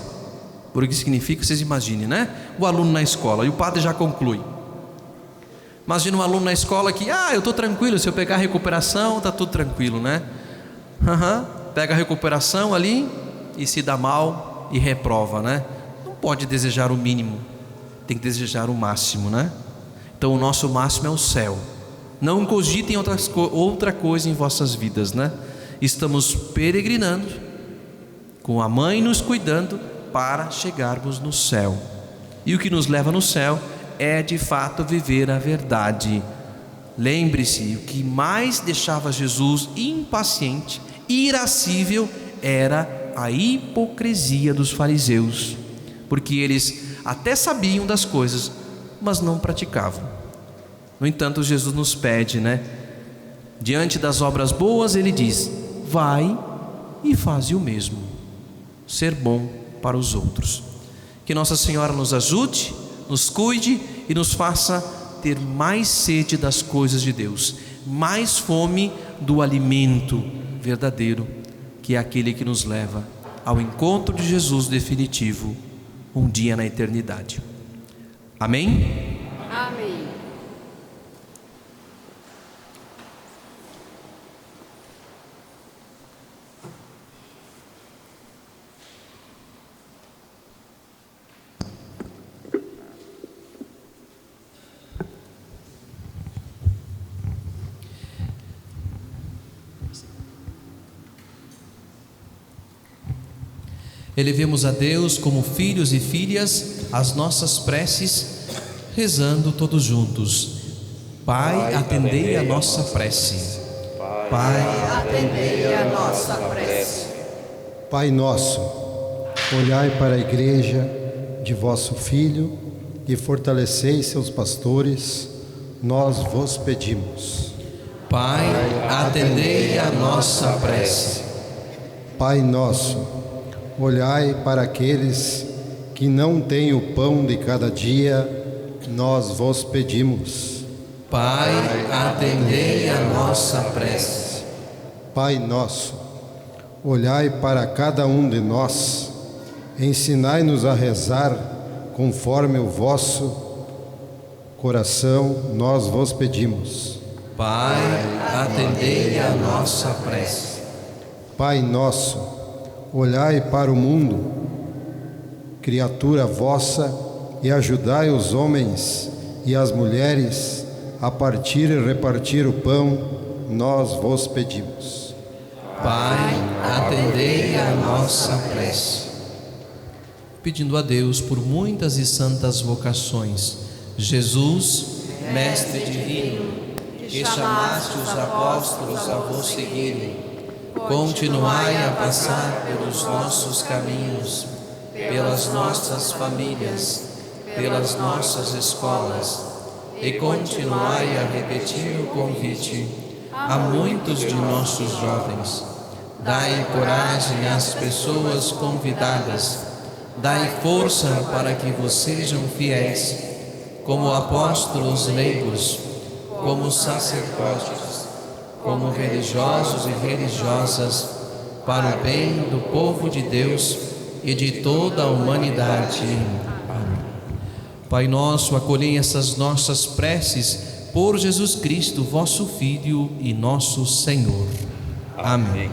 porque significa, vocês imaginem, né? O aluno na escola, e o padre já conclui. Imagina um aluno na escola que, eu estou tranquilo, se eu pegar a recuperação, está tudo tranquilo, né? Pega a recuperação ali e se dá mal e reprova, né? Não pode desejar o mínimo, tem que desejar o máximo, né? Então o nosso máximo é o céu. Não cogitem outra coisa em vossas vidas, né? Estamos peregrinando, com a mãe nos cuidando, para chegarmos no céu. E o que nos leva no céu é de fato viver a verdade. Lembre-se, o que mais deixava Jesus impaciente, irascível, era a hipocrisia dos fariseus, porque eles até sabiam das coisas, mas não praticavam. No entanto, Jesus nos pede, né? Diante das obras boas, ele diz: vai e faze o mesmo, ser bom para os outros. Que Nossa Senhora nos ajude, nos cuide e nos faça ter mais sede das coisas de Deus, mais fome do alimento verdadeiro, que é aquele que nos leva ao encontro de Jesus definitivo, um dia na eternidade. Amém? Amém. Elevemos a Deus como filhos e filhas as nossas preces, rezando todos juntos. Pai, atendei a nossa prece. Pai, Atendei a nossa prece. Pai nosso, olhai para a igreja de vosso Filho e fortalecei seus pastores, nós vos pedimos. Pai, atendei a nossa prece. Pai nosso, olhai para aqueles que não têm o pão de cada dia, nós vos pedimos. Pai, atendei a nossa prece. Pai nosso, olhai para cada um de nós, ensinai-nos a rezar conforme o vosso coração, nós vos pedimos. Pai, atendei a nossa prece. Pai nosso, olhai para o mundo, criatura vossa, e ajudai os homens e as mulheres a partir e repartir o pão, nós vos pedimos. Pai, atendei a nossa prece. Pedindo a Deus por muitas e santas vocações, Jesus, Mestre divino, que chamaste os apóstolos a vos seguirem, continuai a passar pelos nossos caminhos, pelas nossas famílias, pelas nossas escolas, e continuai a repetir o convite a muitos de nossos jovens. Dai coragem às pessoas convidadas, dai força para que vos sejam fiéis, como apóstolos leigos, como sacerdotes, como religiosos e religiosas, para o bem do povo de Deus e de toda a humanidade. Amém. Pai nosso, acolhei essas nossas preces por Jesus Cristo, vosso Filho e nosso Senhor. Amém.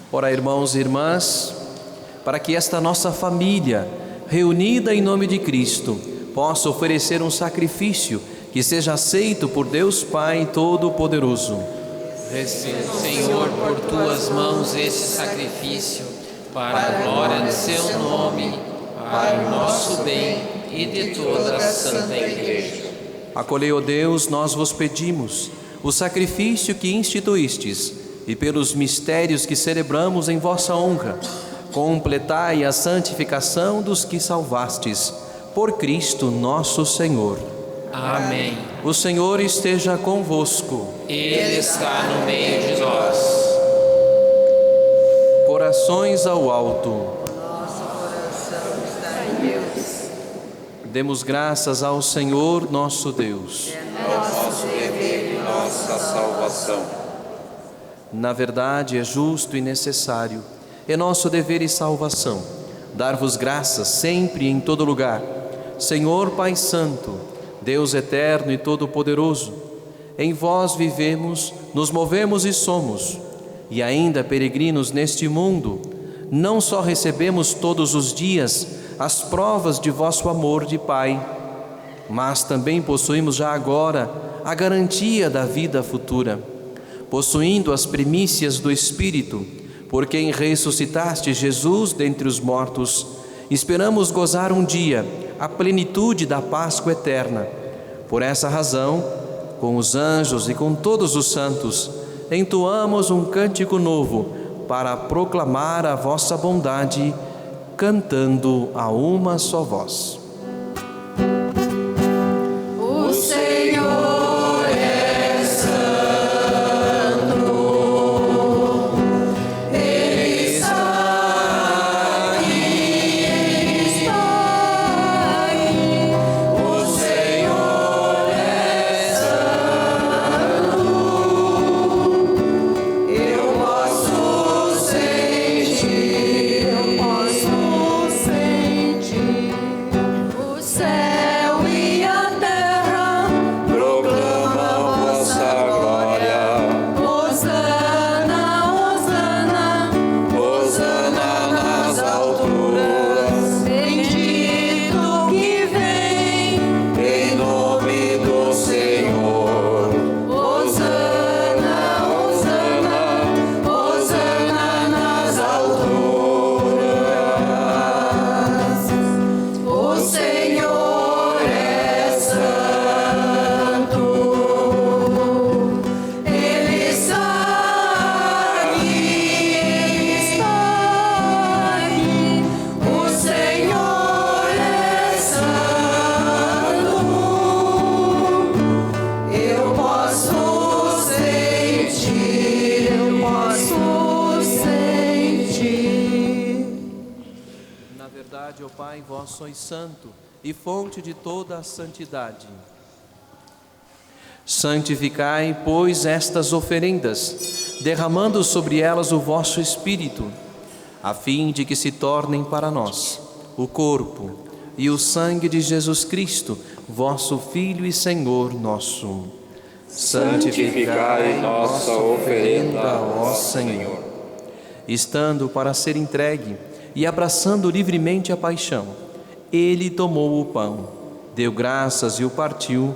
Ora, irmãos e irmãs, para que esta nossa família, reunida em nome de Cristo, possa oferecer um sacrifício que seja aceito por Deus Pai Todo-Poderoso. Receba, Senhor, por tuas mãos esse sacrifício, para a glória de seu nome, para o nosso bem e de toda a Santa Igreja. Acolhei, ó Deus, nós vos pedimos, o sacrifício que instituístes, e pelos mistérios que celebramos em vossa honra, completai a santificação dos que salvastes, por Cristo nosso Senhor. Amém. O Senhor esteja convosco. Ele está no meio de nós. Corações ao alto. Nosso coração está em Deus. Demos graças ao Senhor nosso Deus. É nosso dever e nossa salvação. Na verdade, é justo e necessário, é nosso dever e salvação, dar-vos graças sempre e em todo lugar, Senhor Pai Santo, Deus eterno e todo-poderoso. Em vós vivemos, nos movemos e somos, e ainda peregrinos neste mundo, não só recebemos todos os dias as provas de vosso amor de Pai, mas também possuímos já agora a garantia da vida futura, possuindo as primícias do Espírito, por quem ressuscitaste Jesus dentre os mortos. Esperamos gozar um dia a plenitude da Páscoa eterna. Por essa razão, com os anjos e com todos os santos, entoamos um cântico novo para proclamar a vossa bondade, cantando a uma só voz. O Senhor é santo, Ele está aqui, Ele está aqui. O Senhor é santo, eu posso sentir, o céu e a terra Proclamam vossa glória. Hosana, Hosana, Hosana nas alturas. bendito que vem, Em nome do Senhor. Hosana, Hosana, Hosana nas alturas. O Senhor é santo, Ele está aqui, Ele está aqui. O Senhor é santo, eu posso sentir, eu posso sentir. Na verdade, ó Pai, vós sois santo e fonte de toda a santidade. Santificai, pois, estas oferendas, derramando sobre elas o vosso Espírito, a fim de que se tornem para nós o corpo e o sangue de Jesus Cristo, vosso Filho e Senhor nosso. Santificai nossa oferenda, ó Senhor. Estando para ser entregue e abraçando livremente a paixão, ele tomou o pão, deu graças e o partiu,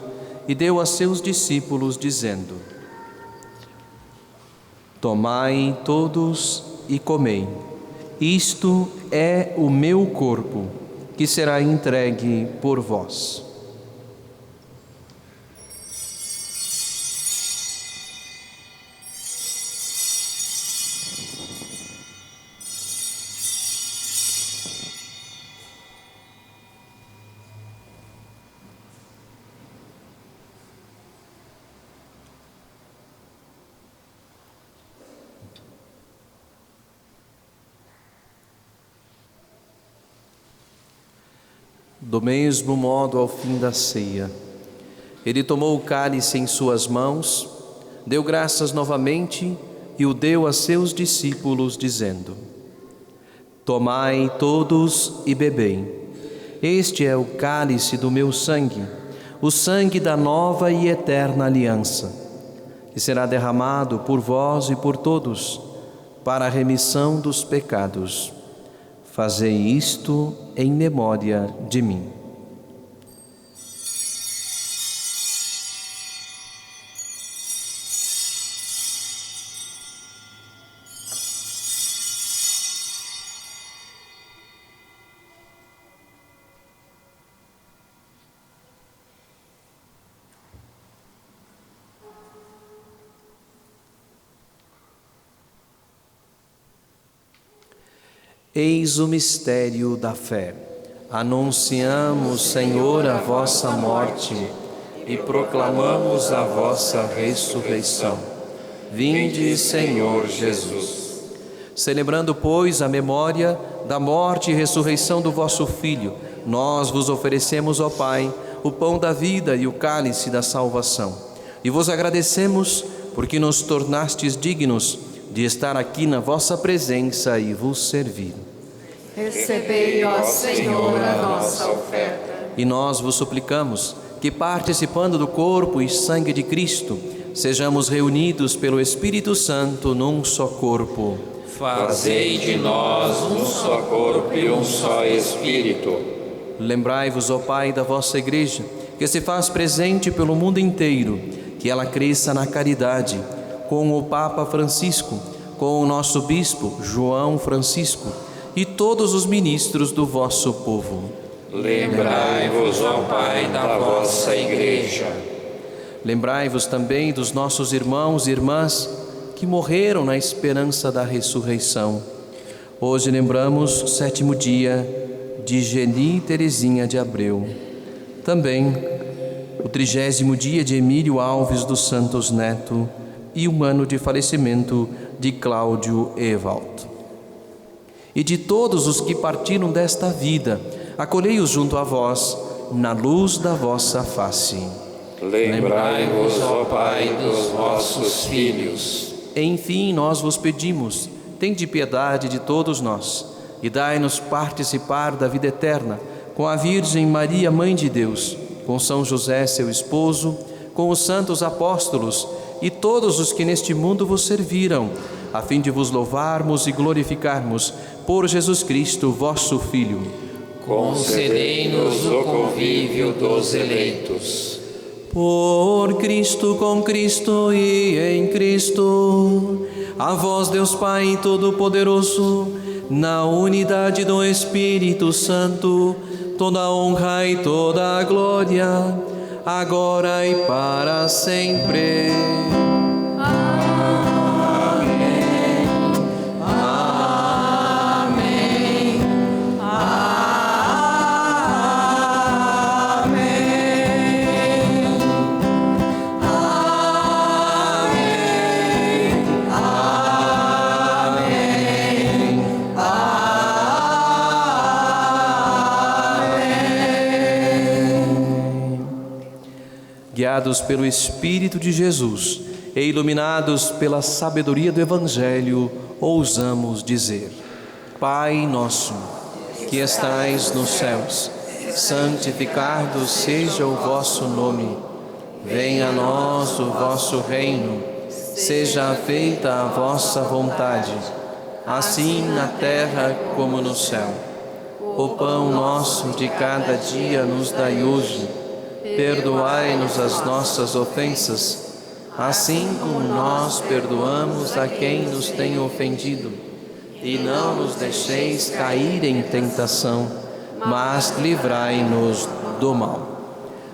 e deu a seus discípulos, dizendo: Tomai todos e comei, isto é o meu corpo, que será entregue por vós. Do mesmo modo, ao fim da ceia, ele tomou o cálice em suas mãos, deu graças novamente e o deu a seus discípulos, dizendo: Tomai todos e bebei. Este é o cálice do meu sangue, o sangue da nova e eterna aliança, que será derramado por vós e por todos, para a remissão dos pecados. Fazei isto em memória de mim. Eis o mistério da fé. Anunciamos, Senhor, a vossa morte E proclamamos a vossa ressurreição. Vinde, Senhor Jesus. Celebrando, pois, a memória da morte e ressurreição do vosso Filho, nós vos oferecemos, ó Pai, o pão da vida e o cálice da salvação. E vos agradecemos porque nos tornastes dignos de estar aqui na vossa presença e vos servir. Recebei, ó Senhor, a nossa oferta. E nós vos suplicamos que, participando do corpo e sangue de Cristo, sejamos reunidos pelo Espírito Santo num só corpo. Fazei de nós um só corpo e um só Espírito. Lembrai-vos, ó Pai, da vossa Igreja, que se faz presente pelo mundo inteiro, que ela cresça na caridade, com o Papa Francisco, com o nosso Bispo João Francisco e todos os ministros do vosso povo. Lembrai-vos, ó Pai, da vossa Igreja. Lembrai-vos também dos nossos irmãos e irmãs que morreram na esperança da ressurreição. Hoje lembramos o 7º dia de Geni Terezinha de Abreu. Também o 30º dia de Emílio Alves dos Santos Neto e um ano de falecimento de Cláudio Evaldo. E de todos os que partiram desta vida, acolhei-os junto a vós, na luz da vossa face. Lembrai-vos, ó Pai, dos vossos filhos. Enfim, nós vos pedimos, tende piedade de todos nós, e dai-nos participar da vida eterna, com a Virgem Maria, Mãe de Deus, com São José, seu esposo, com os santos apóstolos e todos os que neste mundo vos serviram, a fim de vos louvarmos e glorificarmos por Jesus Cristo, vosso Filho. Concedei-nos o convívio dos eleitos. Por Cristo, com Cristo e em Cristo, a vós, Deus Pai Todo-Poderoso, na unidade do Espírito Santo, toda a honra e toda a glória, agora e para sempre. Guiados pelo Espírito de Jesus e iluminados pela sabedoria do Evangelho, ousamos dizer: Pai nosso, que estais nos céus, santificado seja o vosso nome. Venha a nós o vosso reino. Seja feita a vossa vontade, assim na terra como no céu. O pão nosso de cada dia nos dai hoje. Perdoai-nos as nossas ofensas, assim como nós perdoamos a quem nos tem ofendido. E não nos deixeis cair em tentação, mas livrai-nos do mal.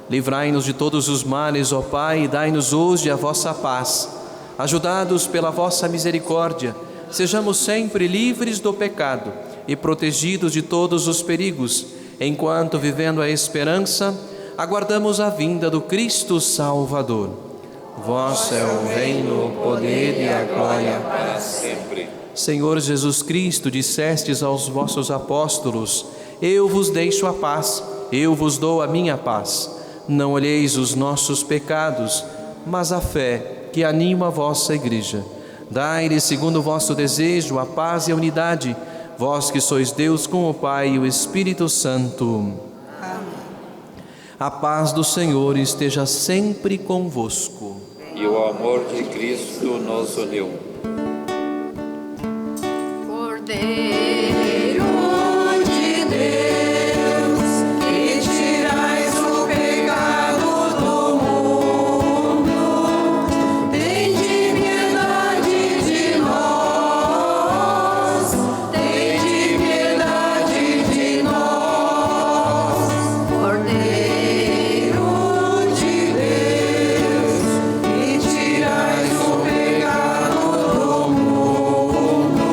Livrai-nos de todos os males, ó Pai, e dai-nos hoje a vossa paz. Ajudados pela vossa misericórdia, sejamos sempre livres do pecado e protegidos de todos os perigos, enquanto, vivendo a esperança, aguardamos a vinda do Cristo Salvador. Vosso é o reino, o poder e a glória para sempre. Senhor Jesus Cristo, dissestes aos vossos apóstolos: eu vos deixo a paz, eu vos dou a minha paz. Não olheis os nossos pecados, mas a fé que anima a vossa Igreja. Dai-lhe, segundo o vosso desejo, a paz e a unidade, vós que sois Deus com o Pai e o Espírito Santo. A paz do Senhor esteja sempre convosco. E o amor de Cristo nos uniu. Cordeiro de Deus, que tirais o pecado do mundo, tende piedade de nós, tende piedade de nós. Cordeiro de Deus, que tirais o pecado do mundo,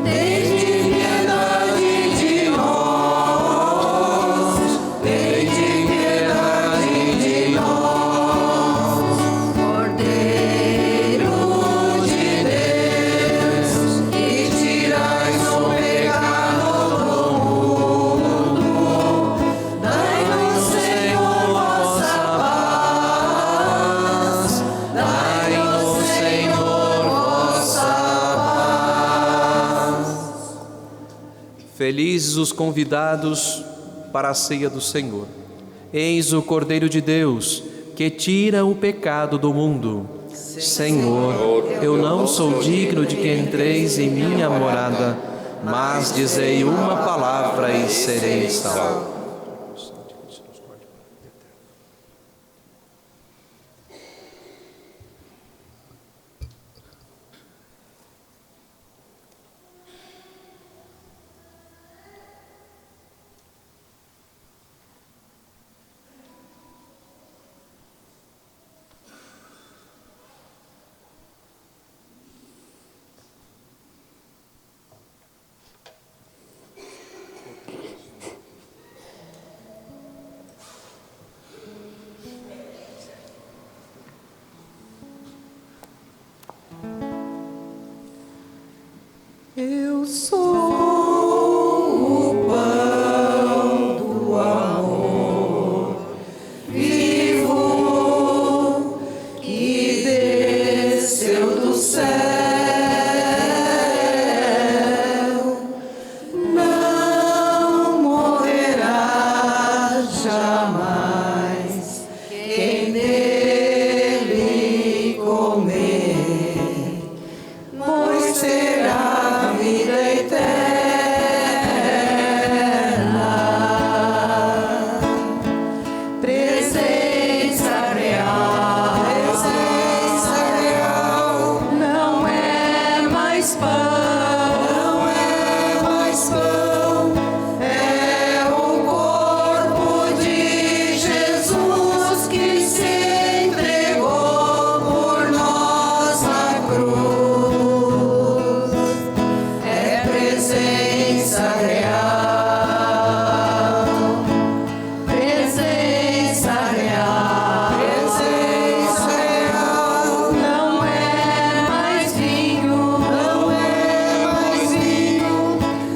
tende piedade de nós, tende piedade de nós. Cordeiro de Deus, que tirais o pecado do mundo, dai-nos, Senhor, vossa paz, dai-nos, Senhor, vossa paz. Felizes os convidados para a ceia do Senhor. Eis o Cordeiro de Deus, que tira o pecado do mundo. Senhor, eu não sou digno de que entreis em minha morada, mas dizei uma palavra e serei salvo. Eu sou o pão do amor vivo que desceu do céu. Não morrerá jamais quem dele comer, pois será vida eterna. Presença real, não é mais pão, é o corpo de Jesus que se entregou por nós na cruz. É presença real, presença real, não é mais vinho,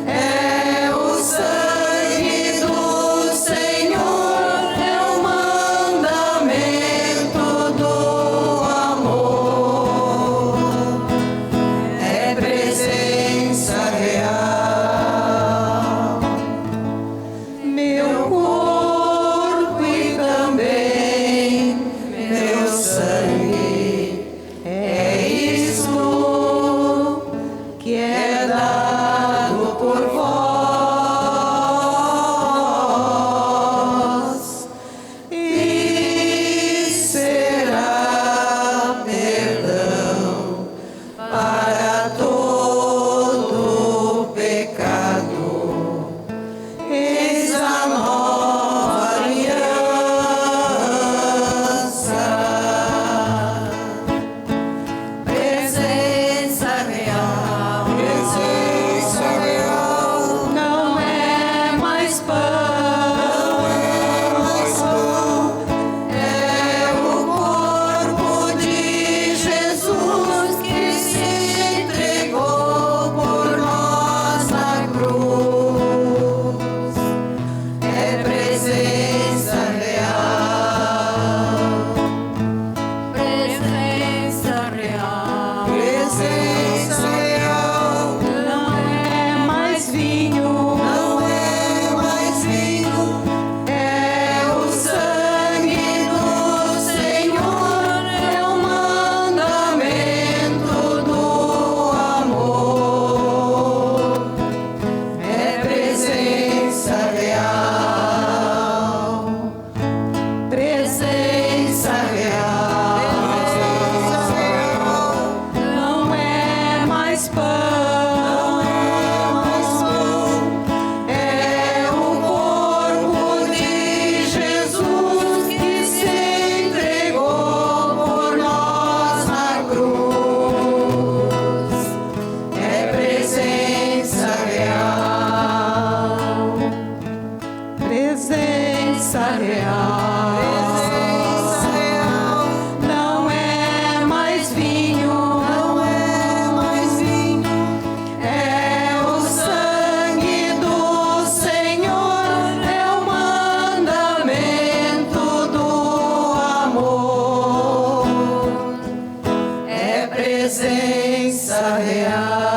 é o sangue do Senhor, é o mandamento do amor. É presença real, meu corpo e também meu sangue, é isto que é dado por vós, e será perdão para todo pecado. Eis a nova aliança. Presença real, não é mais pão, é o corpo de Jesus que se entregou por nós na cruz. É presença real, não é mais vinho, é o sangue do Senhor, é o mandamento do amor. É presença real, presença real, não é mais pão, é o corpo de Jesus que se entregou por nós na cruz. É presença real, presença real, não é mais vinho, é o sangue do Senhor, é o mandamento do amor. É presença real.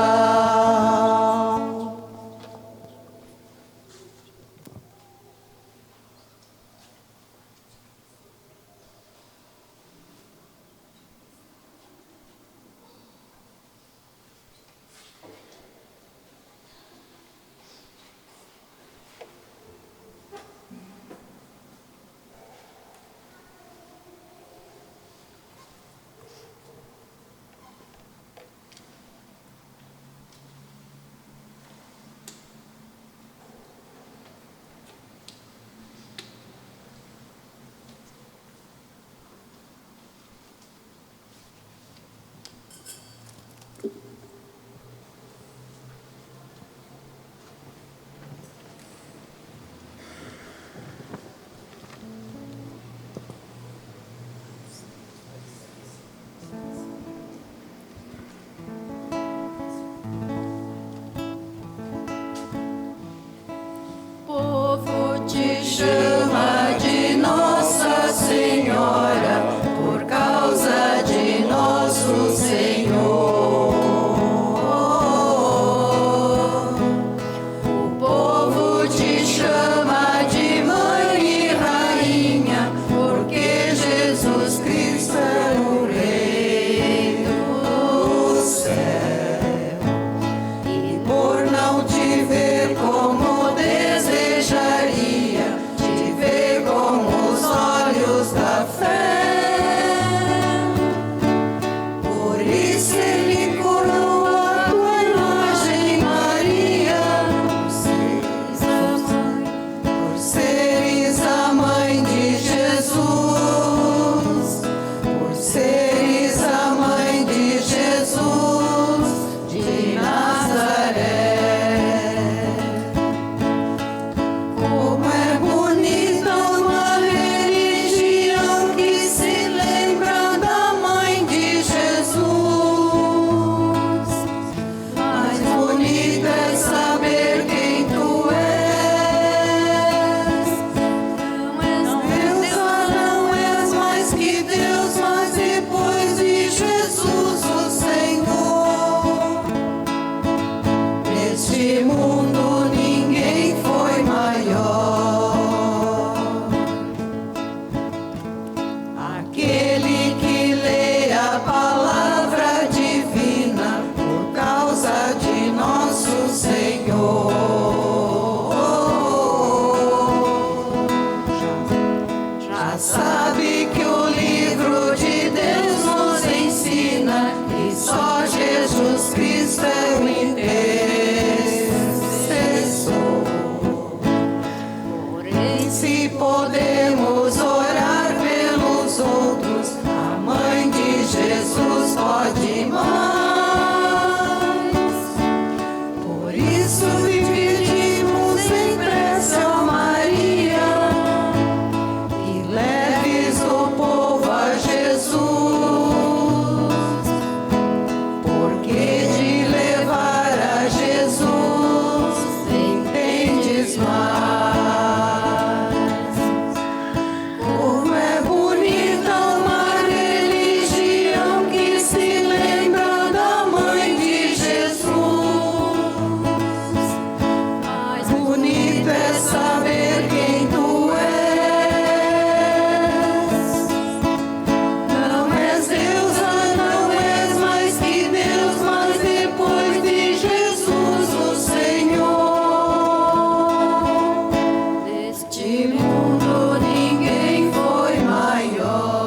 chama de Nossa Senhora, por causa de nosso Senhor. O povo te chama de Mãe e Rainha, porque Jesus Cristo é o Rei do céu. E por não te ver como desejaria, te ver com os olhos da fé. Por isso ele coroa a tua imagem, Maria, por seres a mãe de Jesus, por seres a mãe de Jesus de Nazaré. Como é bonita uma religião que se lembra da mãe de Jesus. Mais bonito é saber quem tu és. Não és mais que Deus, mas depois de Jesus o Senhor. Neste mundo ninguém foi maior. Aquele que lê a palavra divina por causa de nosso Senhor. Já sabe que o livro de Deus nos ensina que só Jesus Cristo é o intercessor. Porém, se podemos orar pelos outros, a mãe de Jesus pode mais. Por isso lhe pedimos em prece, ó Maria, que leves o povo a Jesus, porque de levar a Jesus entendes mais. Como é bonita uma religião que se lembra da mãe de Jesus. Mais bonito é saber quem tu és. Não és deusa, não és mais que Deus, mas depois de Jesus o Senhor. Neste mundo ninguém foi maior.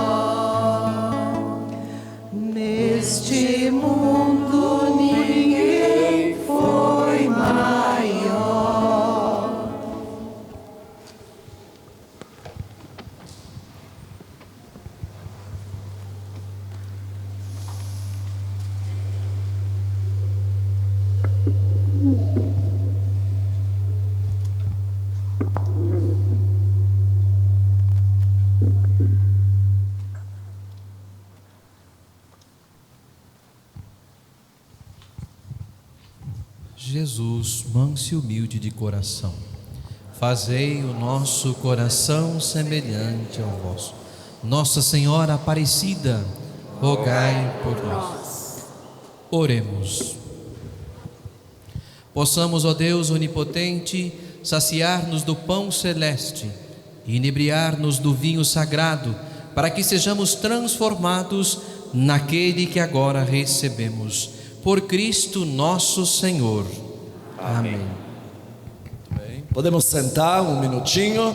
Neste mundo ninguém foi maior. Jesus, manso e humilde de coração, fazei o nosso coração semelhante ao vosso. Nossa Senhora Aparecida, rogai por nós. Oremos. Possamos, ó Deus onipotente, saciar-nos do pão celeste e inebriar-nos do vinho sagrado, para que sejamos transformados naquele que agora recebemos. Por Cristo nosso Senhor. Amém. Podemos sentar um minutinho.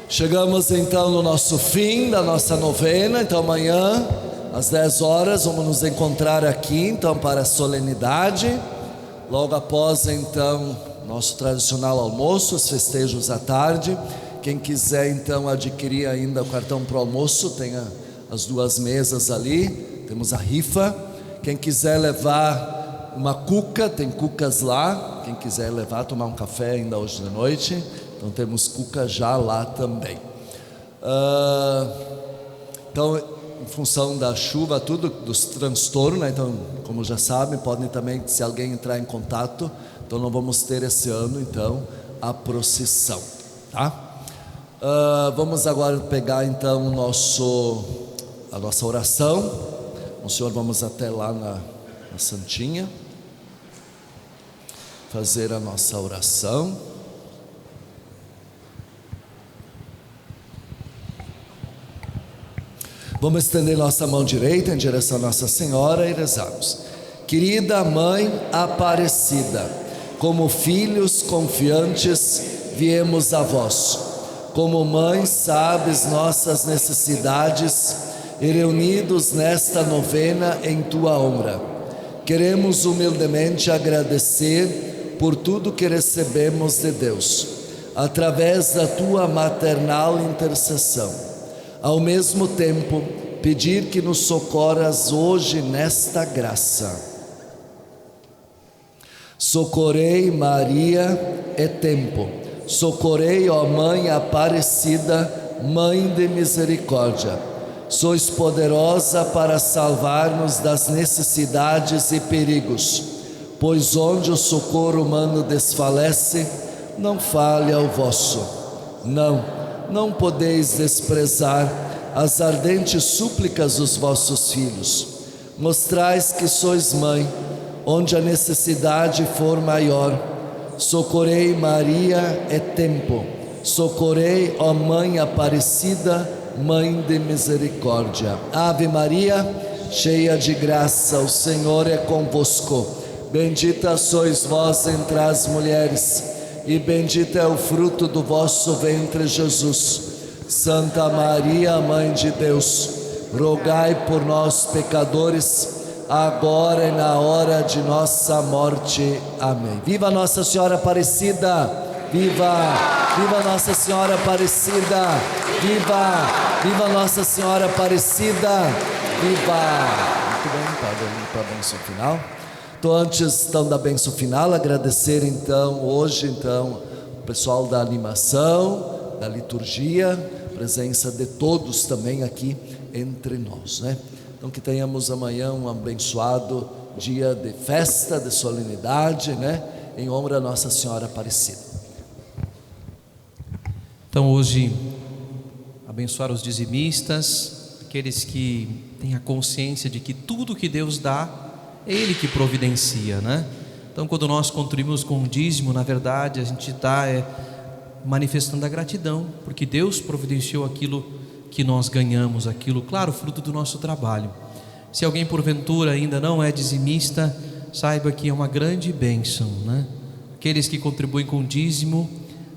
Chegamos então no nosso fim da nossa novena. Então amanhã às 10 horas vamos nos encontrar aqui então para a solenidade. Logo após então nosso tradicional almoço, os festejos à tarde. Quem quiser então adquirir ainda o cartão para o almoço, tem as duas mesas ali, temos a rifa. Quem quiser levar uma cuca, tem cucas lá. Quem quiser levar, tomar um café ainda hoje de noite, então temos cuca já lá também. Então, em função da chuva, tudo, dos transtornos, né? Então, como já sabem, podem também, se alguém entrar em contato, então não vamos ter esse ano, então, a procissão, tá? Vamos agora pegar então a nossa oração. O Senhor, vamos até lá na Santinha fazer a nossa oração. Vamos estender nossa mão direita em direção a Nossa Senhora e rezarmos. Querida Mãe Aparecida, como filhos confiantes viemos a vós. Como mãe sabes nossas necessidades e reunidos nesta novena em tua honra. Queremos humildemente agradecer por tudo que recebemos de Deus, através da tua maternal intercessão. Ao mesmo tempo, pedir que nos socorras hoje nesta graça. Socorrei Maria e tempo. Socorrei, ó Mãe Aparecida, Mãe de misericórdia. Sois poderosa para salvar-nos das necessidades e perigos, pois onde o socorro humano desfalece, não falha o vosso. Não podeis desprezar as ardentes súplicas dos vossos filhos. Mostrais que sois mãe, onde a necessidade for maior. Socorrei Maria e tempo. Socorrei, ó Mãe Aparecida, Mãe de misericórdia. Ave Maria, cheia de graça, o Senhor é convosco. Bendita sois vós entre as mulheres, e bendito é o fruto do vosso ventre, Jesus. Santa Maria, Mãe de Deus, rogai por nós, pecadores, agora e na hora de nossa morte. Amém. Viva Nossa Senhora Aparecida! Viva! Viva Nossa Senhora Aparecida! Viva Nossa Senhora Aparecida! Viva! Muito bem, para a bênção final. Então, antes da bênção final, agradecer hoje o pessoal da animação, da liturgia, presença de todos também aqui entre nós, né? Então, que tenhamos amanhã um abençoado dia de festa, de solenidade, né? Em honra a Nossa Senhora Aparecida. Então, hoje, abençoar os dizimistas, aqueles que têm a consciência de que tudo que Deus dá, é Ele que providencia, né? Então, quando nós contribuímos com o dízimo, na verdade, a gente está manifestando a gratidão, porque Deus providenciou aquilo que nós ganhamos, aquilo, claro, fruto do nosso trabalho. Se alguém porventura ainda não é dizimista, saiba que é uma grande bênção, né? Aqueles que contribuem com o dízimo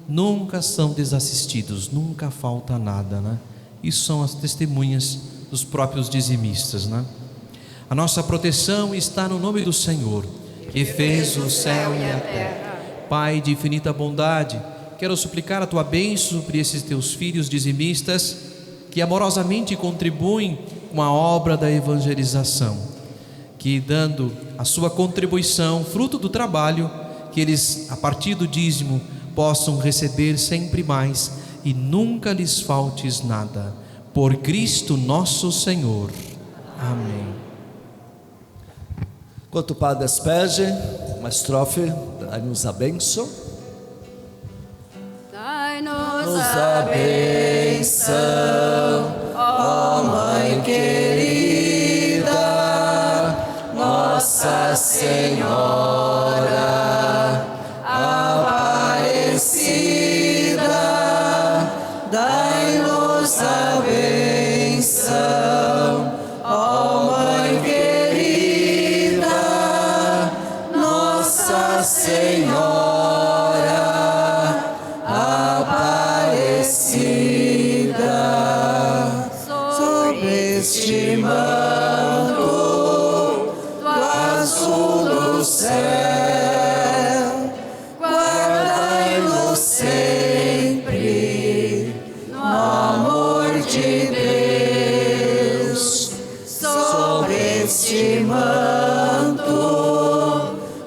nunca são desassistidos, nunca falta nada, né? Isso são as testemunhas dos próprios dizimistas, né? A nossa proteção está no nome do Senhor, que fez o céu e a terra. Pai de infinita bondade, quero suplicar a tua bênção sobre esses teus filhos dizimistas, que amorosamente contribuem com a obra da evangelização, que dando a sua contribuição, fruto do trabalho, que eles, a partir do dízimo, possam receber sempre mais e nunca lhes faltes nada. Por Cristo nosso Senhor. Amém. Enquanto o Padre despede, uma estrofe, dai-nos a bênção. Dai-nos a bênção, ó Mãe querida, Nossa Senhora Aparecida. Dai-nos a bênção, ó Mãe querida, Nossa Senhora Aparecida. Sobre este manto do azul do céu, guardai-nos sempre no amor de Deus. Sobre este manto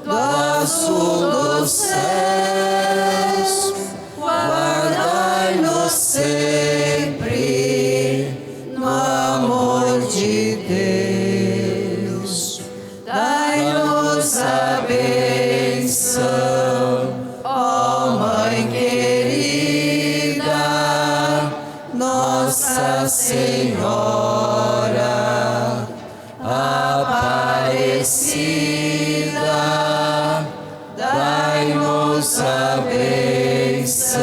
do azul dos céus, guardai-nos sempre no amor de Deus. Dai-nos a bênção, ó Mãe querida, dai-nos a bênção,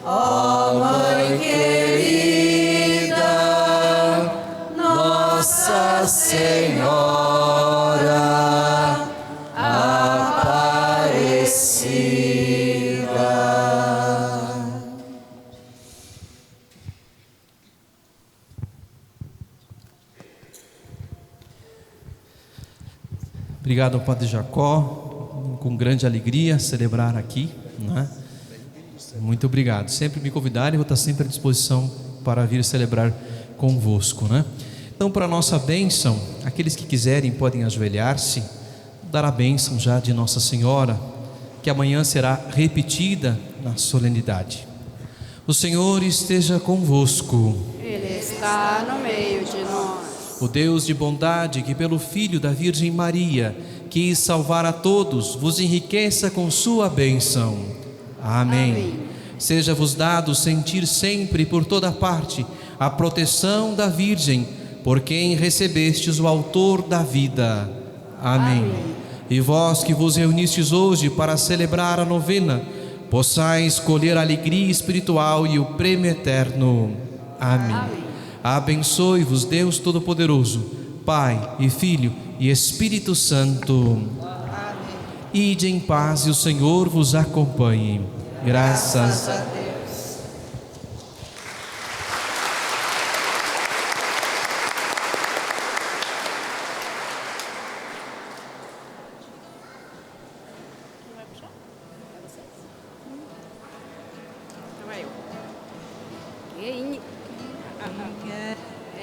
ó Mãe querida, Nossa Senhora Aparecida. Obrigado, Padre Jacó. Com grande alegria celebrar aqui, né? Muito obrigado. Sempre me convidarem, vou estar sempre à disposição para vir celebrar convosco, né? Então, para a nossa bênção, aqueles que quiserem podem ajoelhar-se, dar a bênção já de Nossa Senhora, que amanhã será repetida na solenidade. O Senhor esteja convosco. Ele está no meio de nós. O Deus de bondade, que pelo Filho da Virgem Maria quis salvar a todos, vos enriqueça com sua bênção. Amém. Seja-vos dado sentir sempre e por toda parte a proteção da Virgem, por quem recebestes o Autor da vida. Amém. E vós que vos reunistes hoje para celebrar a novena, possais colher a alegria espiritual e o prêmio eterno. Amém. Abençoe-vos Deus Todo-Poderoso, Pai e Filho e Espírito Santo. Amém. Ide em paz e o Senhor vos acompanhe. Graças a Deus.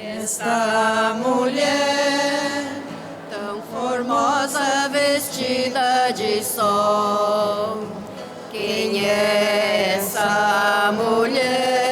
Esta mulher tão formosa, vestida de sol, quem é essa mulher?